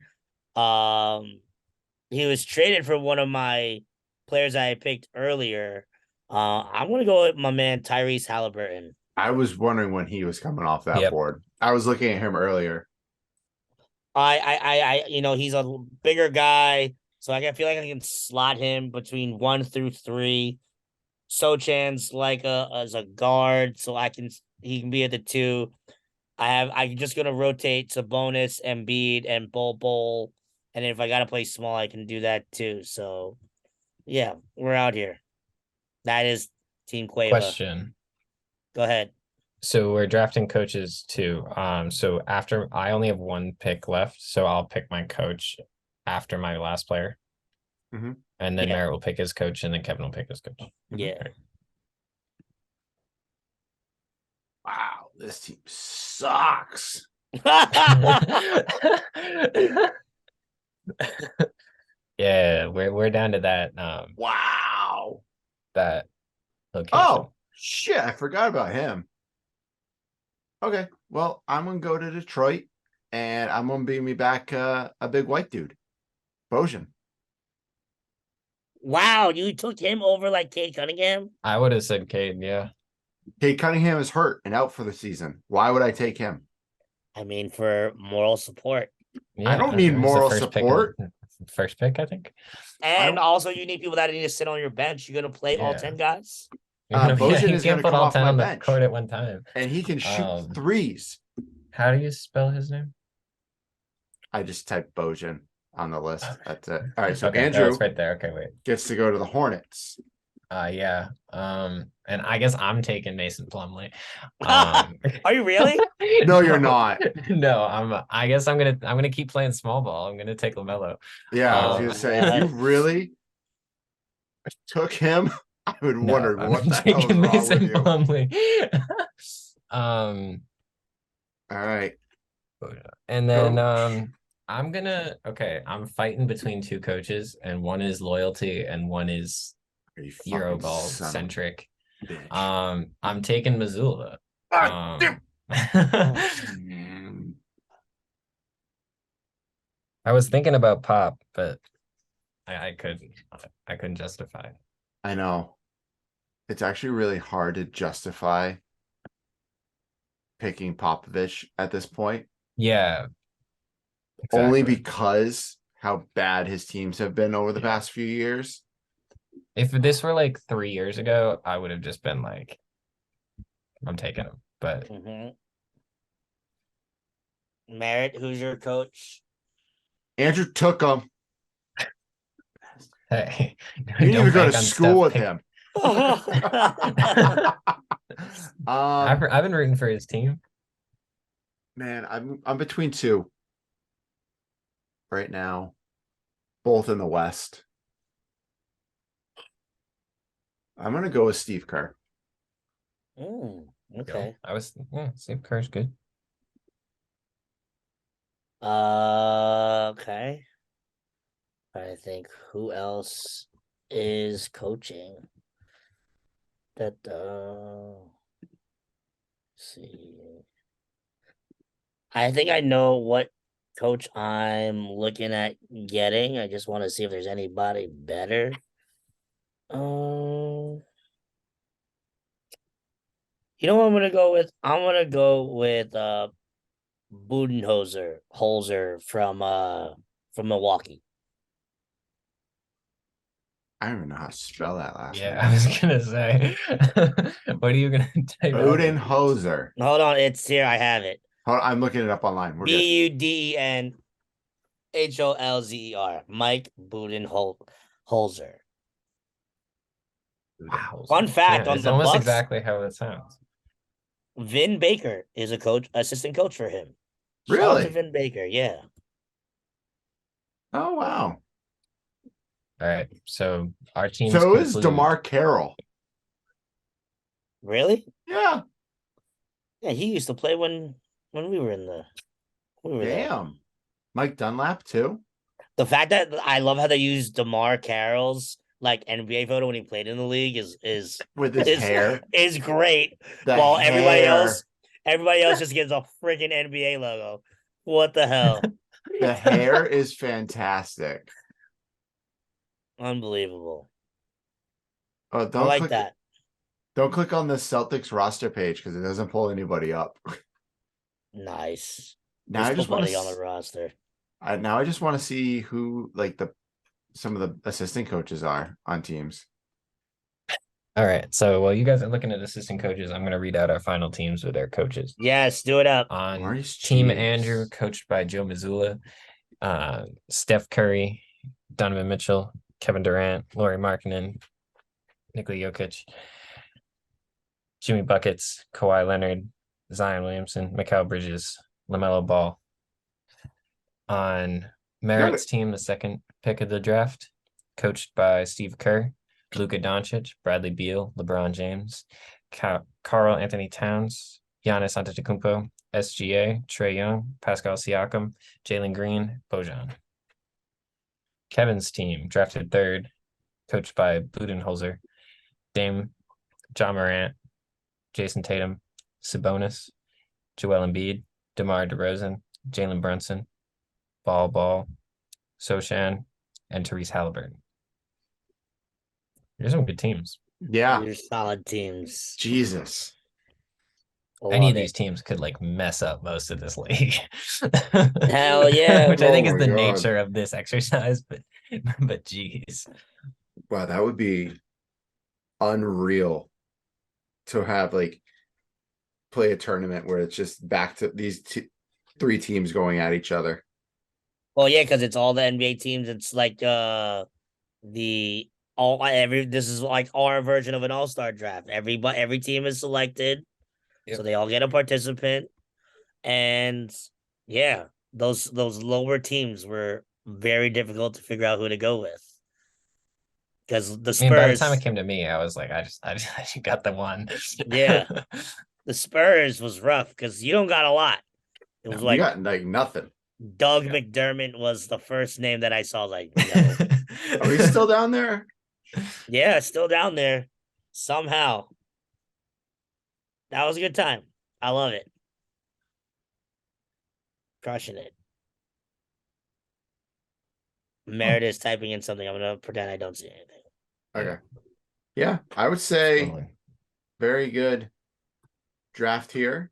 He was traded for one of my players I picked earlier. I'm gonna go with my man Tyrese Halliburton. I was wondering when he was coming off that board. I was looking at him earlier. He's a bigger guy, so I feel like I can slot him between 1 through 3. Sochan's like as a guard, so he can be at the 2. I'm just gonna rotate Sabonis, Embiid, and Bol, and if I gotta play small, I can do that too. So yeah, we're out here. That is Team Cueva. Question. Go ahead. So we're drafting coaches too. So after I only have one pick left, so I'll pick my coach after my last player. Mhm. And then Yeah. Merritt will pick his coach, and then Kevin will pick his coach. Yeah. Wow, this team sucks. Yeah, we're down to that Wow. that location. Oh shit, I forgot about him. Okay, well, I'm gonna go to Detroit, and I'm gonna bring me back a big white dude, Bojan. Wow, you took him over like Cade Cunningham? I would have said Cade, yeah. Kate Cunningham is hurt and out for the season. Why would I take him? I mean, for moral support. Yeah, don't need it was the moral first support. First pick, I think. And also, you need people that need to sit on your bench. You're going to play all Yeah. 10 guys? Bojan you is can't gonna put come all off 10 my on the bench. court at one time. And he can shoot threes. How do you spell his name? I just typed Bojan on the list. That's it. All right, so Okay, Andrew that's right there. Okay, wait. gets to go to the Hornets. Yeah. And I guess I'm taking Mason Plumlee. Are you really? No, you're not. No, I guess I'm gonna keep playing small ball. I'm gonna take LaMelo. Yeah, I was gonna say if you really took him, I would wonder I'm what the hell is taking wrong with Mason you. Plumlee. All right. And then I'm fighting between two coaches, and one is loyalty and one is You Euro fucking ball son of a centric. bitch. I'm taking Missoula. God I was thinking about Pop, but I couldn't justify it. I know. It's actually really hard to justify picking Popovich at this point. Yeah. Only Exactly. because how bad his teams have been over the past few years. If this were like 3 years ago, I would have just been like, I'm taking him. But Merritt, who's your coach? Andrew took him. hey, You need don't to go to bank on school with Steph him. I've been rooting for his team. Man, I'm between two right now, both in the West. I'm gonna go with Steve Kerr. Okay. Steve Kerr's good. Okay. I think who else is coaching? See. I think I know what coach I'm looking at getting. I just want to see if there's anybody better. You know what I'm gonna go with? I'm gonna go with Holzer from Milwaukee. I don't even know how to spell that last name. Yeah, I was gonna say. What are you gonna type? Budenholzer. Hold on, it's here. I have it. Hold on, I'm looking it up online. We're good. Budenholzer. Mike Budenholzer. Wow. Fun fact on it's the almost Bucks, exactly how it sounds. Vin Baker is assistant coach for him. Really? Shout out to Vin Baker, yeah. Oh wow. All right. So our team. So is DeMar Carroll. Really? Yeah. Yeah, he used to play when we were in the Damn. There. Mike Dunlap too. The fact that I love how they use DeMar Carroll's like NBA photo when he played in the league is with his hair is great. The while hair. everybody else just gives a freaking NBA logo. What the hell? The hair is fantastic. Unbelievable. Oh, I like that. Don't click on the Celtics roster page because it doesn't pull anybody up. Nice. Now There's I just want nobody on the to. roster. Now I just want to see who like some of the assistant coaches are on teams. All right. So while you guys are looking at assistant coaches, I'm going to read out our final teams with their coaches. Yes, do it up. On Maurice Team Cheese. Andrew, coached by Joe Mazzulla, Steph Curry, Donovan Mitchell, Kevin Durant, Lauri Markkanen, Nikola Jokic, Jimmy Buckets, Kawhi Leonard, Zion Williamson, Mikal Bridges, LaMelo Ball. On Merritt's team, the second pick of the draft, coached by Steve Kerr, Luka Doncic, Bradley Beal, LeBron James, Carl Anthony Towns, Giannis Antetokounmpo, SGA, Trae Young, Pascal Siakam, Jalen Green, Bojan. Kevin's team, drafted third, coached by Budenholzer, Dame, John Morant, Jason Tatum, Sabonis, Joel Embiid, DeMar DeRozan, Jalen Brunson, Ball, Sochan, and Therese Halliburton. There's some good teams. Yeah. You're solid teams. Jesus. Any of these teams could like mess up most of this league. Hell yeah. Which I think Oh is my the God. nature of this exercise, but geez. Wow, that would be unreal to have like play a tournament where it's just back to these three teams going at each other. Well, yeah, because it's all the NBA teams. It's like this is like our version of an all-star draft. Every team is selected, so they all get a participant. And yeah, those lower teams were very difficult to figure out who to go with. Because the I mean, by the time it Spurs, came to me, I was like, I just got the one. yeah, the Spurs was rough because you don't got a lot. It was You like got like nothing. Doug McDermott was the first name that I saw. Like, yo, Are we still down there? yeah, still down there somehow. That was a good time. I love it. Crushing it. Merritt is typing in something. I'm gonna pretend I don't see anything. Okay. Yeah, I would say Totally. very good draft here.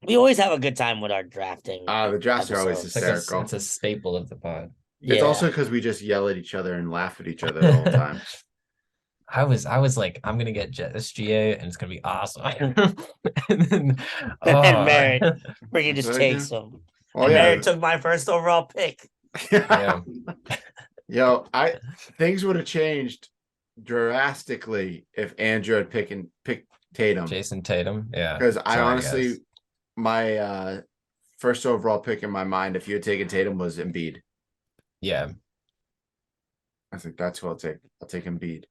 We always have a good time with our drafting. The drafts are always episodes. hysterical. It's a staple of the pod. Yeah. It's also because we just yell at each other and laugh at each other the whole time. I was like, I'm gonna get SGA and it's gonna be awesome. And then, And Merritt freaking That's just what I takes do. them. Oh And yeah. Merritt took my first overall pick. Yeah. Yo, things would have changed drastically if Andrew had picked Tatum. Jason Tatum. Yeah. Because I Sorry, honestly, guys. my first overall pick in my mind, if you had taken Tatum, was Embiid. Yeah. I think that's who I'll take. I'll take Embiid.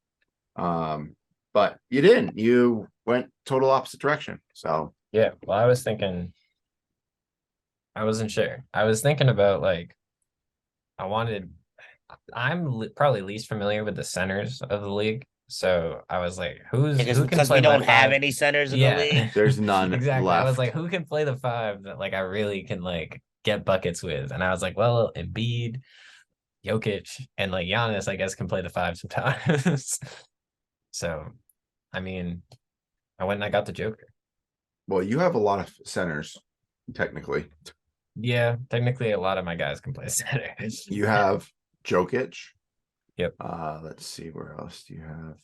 But you didn't. You went total opposite direction. So Yeah. Well, I was thinking, I wasn't sure. I was thinking about like, I'm probably least familiar with the centers of the league. So I was like, who can Because play we don't my have five? any centers in the league. there's none Exactly. I was left. like, who can play the five that like I really can like get buckets with? And I was like, well, Embiid, Jokic, and like Giannis, I guess, can play the five sometimes. So, I mean, I went and I got the Joker. Well, you have a lot of centers, technically. Yeah, technically, a lot of my guys can play center. You have Jokic. Yep. Let's see, where else do you have?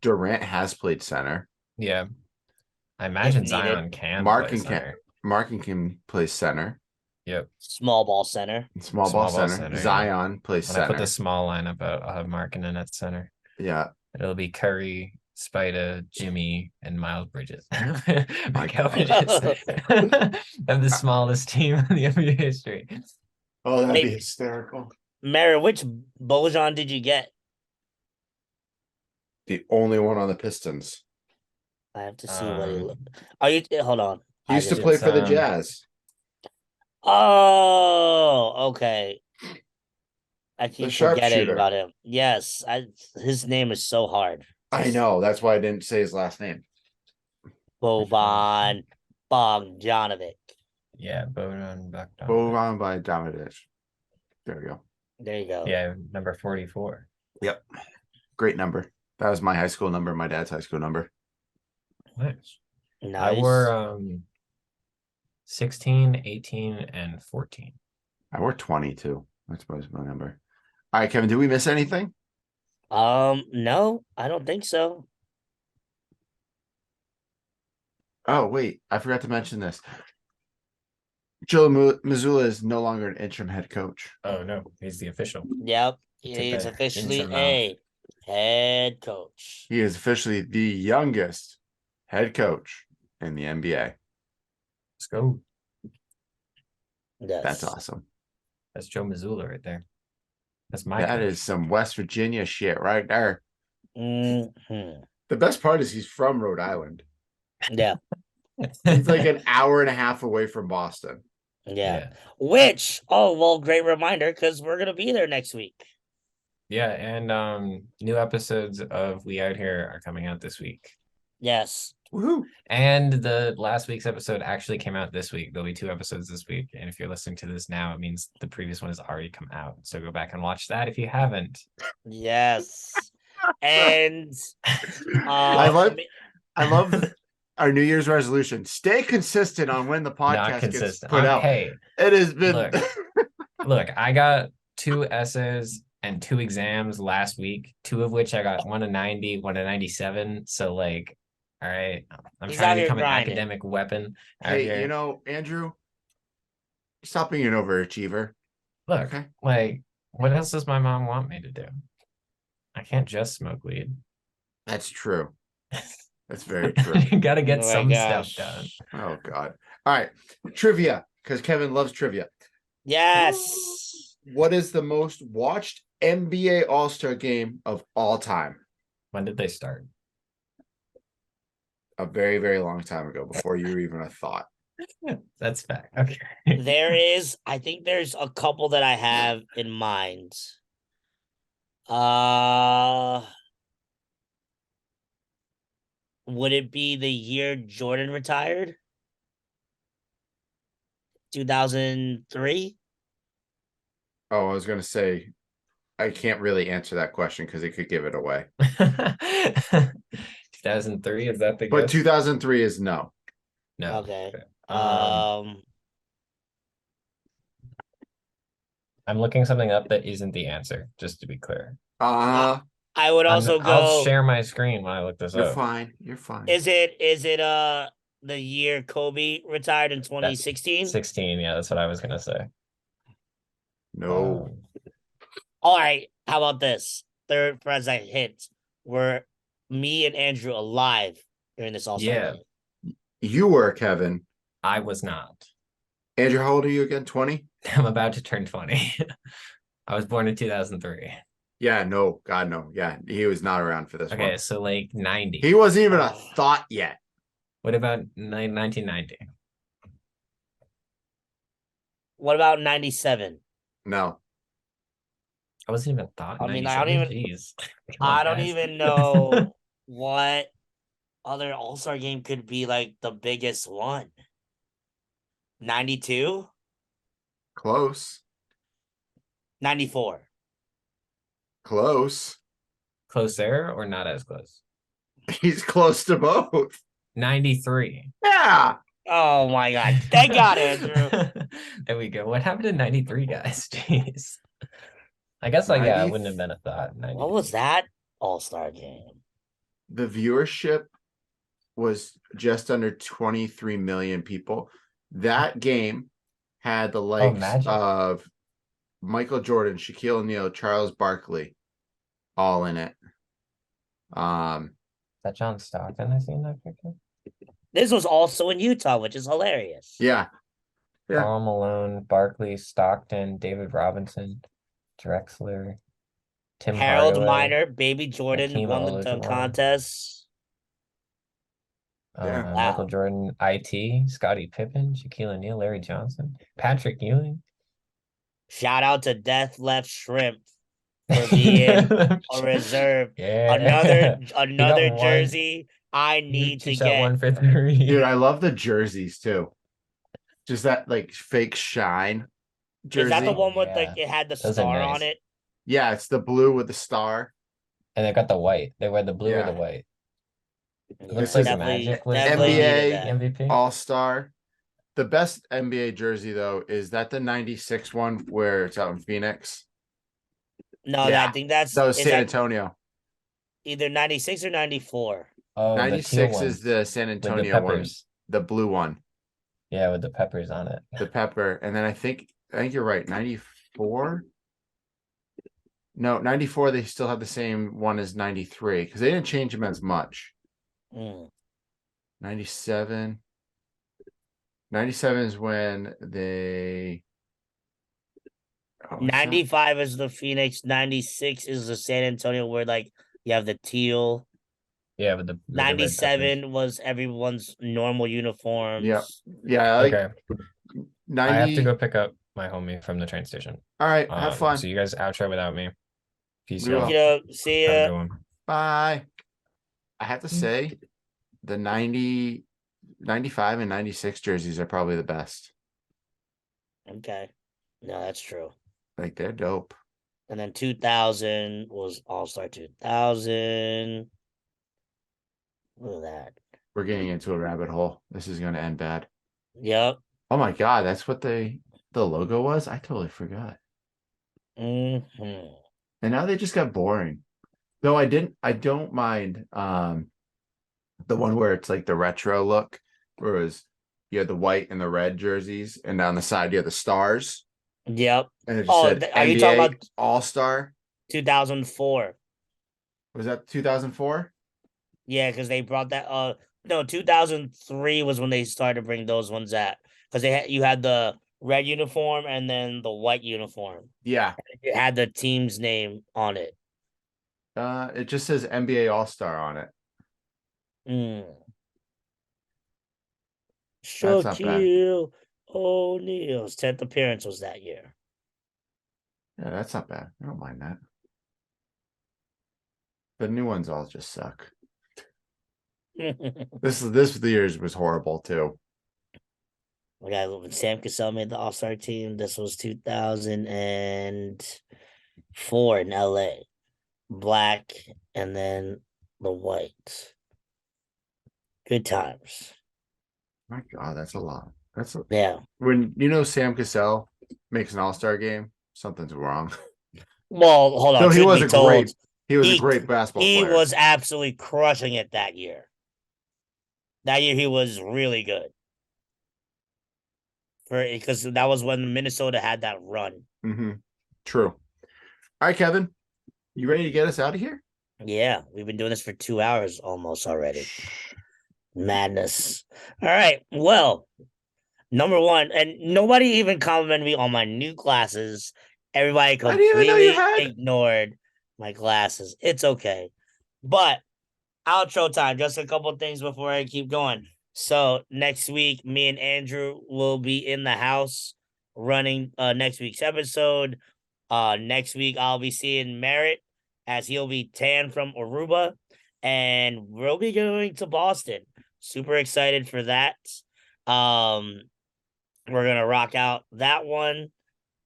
Durant has played center. Yeah. I imagine If Zion needed. can Markin play can center. Markin can play center. Yep. Small ball center. Small ball center. Yeah. Zion plays When center. I put the small lineup out, I'll have Markkanen at center. Yeah. It'll be Curry, Spida, Jimmy, and Miles Bridges. My Mikal God. Bridges. I'm the smallest team in the NBA history. Oh, that'd Wait. be hysterical. Merritt, which Bojan did you get? The only one on the Pistons. I have to see what he looked. Are you hold on? He used to just, play for the Jazz. Oh, okay. I keep forgetting sharpshooter. about him. Yes, his name is so hard. I know. That's why I didn't say his last name. Boban Bogdanovic. Yeah, Bojan Bogdanovic. Boban by Davidovich. There we go. There you go. Yeah, number 44. Yep. Great number. That was my high school number, my dad's high school number. Nice. Nice. I wore 16, 18, and 14. I wore 22. That's supposed to be my number. All right, Kevin, did we miss anything? No, I don't think so. Oh, wait. I forgot to mention this. Joe Missoula is no longer an interim head coach. Oh no, he's the official. Yep, Took he's the officially ins and outs. a head coach. He is officially the youngest head coach in the NBA. Let's go. Yes. That's awesome. That's Joe Missoula right there. That's my That coach. is some West Virginia shit right there. Mhm. The best part is he's from Rhode Island. Yeah, He's like an hour and a half away from Boston. yeah. Which, great reminder because we're gonna be there next week. Yeah, and new episodes of We Out Here are coming out this week. Yes. Woohoo! And the last week's episode actually came out this week. There'll be 2 episodes this week. And if you're listening to this now, it means the previous one has already come out. So go back and watch that if you haven't. Yes. And I love our New Year's resolution. Stay consistent on when the Not podcast gets consistent. put out. Hey, It has been look, I got 2 essays and 2 exams last week, 2 of which I got one a 90, one a 97. So like, all right, I'm He's trying out to here become an grinding. academic weapon out Hey, here. you know, Andrew, stop being an overachiever. Look, Okay. like, what else does my mom want me to do? I can't just smoke weed. That's true. That's very true. You gotta get Oh my some stuff gosh. done. Oh God. All right. Trivia, because Kevin loves trivia. Yes. What is the most watched NBA All-Star game of all time? When did they start? A very, very long time ago, before you were even a thought. That's fact. Okay. I think there's a couple that I have in mind. Would it be the year Jordan retired? 2003? Oh, I was gonna say I can't really answer that question because it could give it away. 2003, is that the But guess? 2003 is no. No. Okay. I'm looking something up that isn't the answer, just to be clear. Uh I would also I'll go. share my screen when I look this You're up. fine. You're fine. Is it the year Kobe retired in 2016? 16, yeah, that's what I was gonna say. No. All right. How about this? Third as I hit. Were me and Andrew alive during this All-Star Yeah. game? You were, Kevin. I was not. Andrew, how old are you again? 20? I'm about to turn 20. I was born in 2003. Yeah, no. God, no. Yeah, he was not around for this Okay, one. so like 90. He wasn't even a thought yet. What about 1990? What about 97? No. I wasn't even thought. I mean, I 97. don't even- Jeez. Come on, I don't guys. even know what other All-Star game could be like the biggest one. 92? Close. 94. Close. Close there or not as close? He's close to both. 93. Yeah. Oh my God. Thank God, Andrew. There we go. What happened in 93, guys? Jeez. I guess like yeah, it 90 wouldn't have been a thought. 90. What was that All-Star game? The viewership was just under 23 million people. That game had the likes Magic. of Michael Jordan, Shaquille O'Neal, Charles Barkley, all in it. Is that John Stockton I seen that picture? This was also in Utah, which is hilarious. Yeah. Yeah. Karl Malone, Barkley, Stockton, David Robinson, Drexler, Tim Harold Hardaway, Miner, Baby Jordan Hakeem won the Olajuwon. contest. Yeah. Michael Wow. Jordan, IT, Scottie Pippen, Shaquille O'Neal, Larry Johnson, Patrick Ewing. Shout out to Death Left Shrimp for being a reserve. Yeah. Another one. jersey I need to shot get. 1 for 3. Dude, I love the jerseys too. Just that like fake shine jersey. Is that the one with Yeah. like it had the Those are star nice. on it? Yeah, it's the blue with the star. And they got the white. They wear the blue or Yeah. the white. It This looks like is Magic was definitely NBA needed that. MVP. All-Star. The best NBA jersey though is that the '96 one where it's out in Phoenix. No, Yeah, I think that's that was is San that Antonio. either 96 or 94. Oh, the teal 96 one is the San with the Antonio one, peppers. the blue one, Yeah, with the peppers on it. the pepper, and then I think you're right. 94. No, 94. They still have the same one as 93 because they didn't change them as much. Mm. 97. 97 is when they. Oh, what's that? 95 is the Phoenix, 96 is the San Antonio, where like you have the teal. Yeah, with the red peppers. 97 was everyone's normal Yeah, uniforms. yeah. Like Okay, I have to 90. go pick up my homie from the train station. All right, have fun. So you guys outro without me. Peace, We will. y'all. You know, see Have a ya. good one. Bye. I have to say, the 90, 95 and 96 jerseys are probably the best. Okay. No, that's true. Like they're dope. And then 2000 was All-Star 2000. Look at that. We're getting into a rabbit hole. This is going to end bad. Yep. Oh my god, that's what the logo was? I totally forgot. hmm And now they just got boring. Though I don't mind the one where it's like the retro look, where it was you had the white and the red jerseys, and down the side you had the stars. Yep. And it just Oh, said are you NBA talking about All-Star. 2004? Was that 2004? Yeah, because they brought that. No, 2003 was when they started to bring those ones out. Because you had the red uniform and then the white uniform. Yeah. It had the team's name on it. It just says NBA All-Star on it. Mm. That's not bad. Shaquille O'Neal's 10th appearance was that year. Yeah, that's not bad. I don't mind that. The new ones all just suck. This year's was horrible too. We got when Sam Cassell made the All-Star team. This was 2004 in LA. Black and then the white. Good times. My God, that's a lot. Yeah. When Sam Cassell makes an All-Star game, something's wrong. Well, hold on. No, he Truth was be a told, great basketball he player. was absolutely crushing it that year. That year he was really good. Because that was when Minnesota had that run. Mm-hmm. True. All right, Kevin, you ready to get us out of here? Yeah, we've been doing this for 2 hours almost already. Madness. All right. Well, number one, and nobody even complimented me on my new glasses. Everybody I didn't even know you completely had. ignored my glasses. It's okay. But outro time, just a couple things before I keep going. So next week, me and Andrew will be in the house running next week's episode. Next week I'll be seeing Merritt as he'll be tan from Aruba, and we'll be going to Boston. Super excited for that. We're gonna rock out that one, Dude,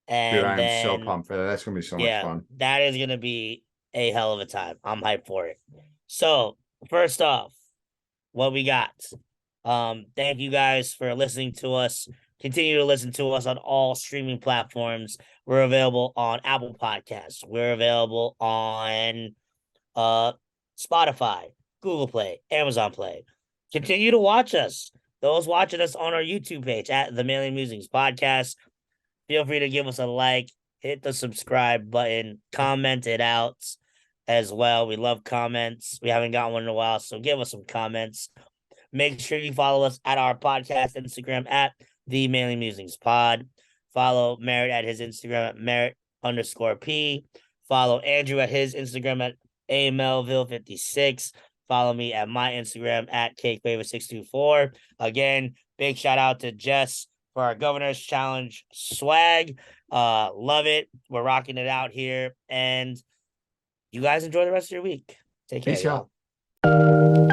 I and am so then pumped for that. That's gonna be so much fun. that is gonna be a hell of a time. I'm hyped for it. So first off, what we got? Thank you guys for listening to us. Continue to listen to us on all streaming platforms. We're available on Apple Podcasts. We're available on Spotify, Google Play, Amazon Play. Continue to watch us. Those watching us on our YouTube page at the Mailing Musings Podcast, feel free to give us a like, hit the subscribe button, comment it out as well. We love comments. We haven't got one in a while, so give us some comments. Make sure you follow us at our podcast Instagram at the Mailing Musings Pod. Follow Merritt at his Instagram at Merritt_P. Follow Andrew at his Instagram at AMLville56. Follow me at my Instagram at CakeFavor624. Again, big shout out to Jess for our Governor's Challenge swag. Love it. We're rocking it out here. And you guys enjoy the rest of your week. Take care, Peace, y'all. y'all.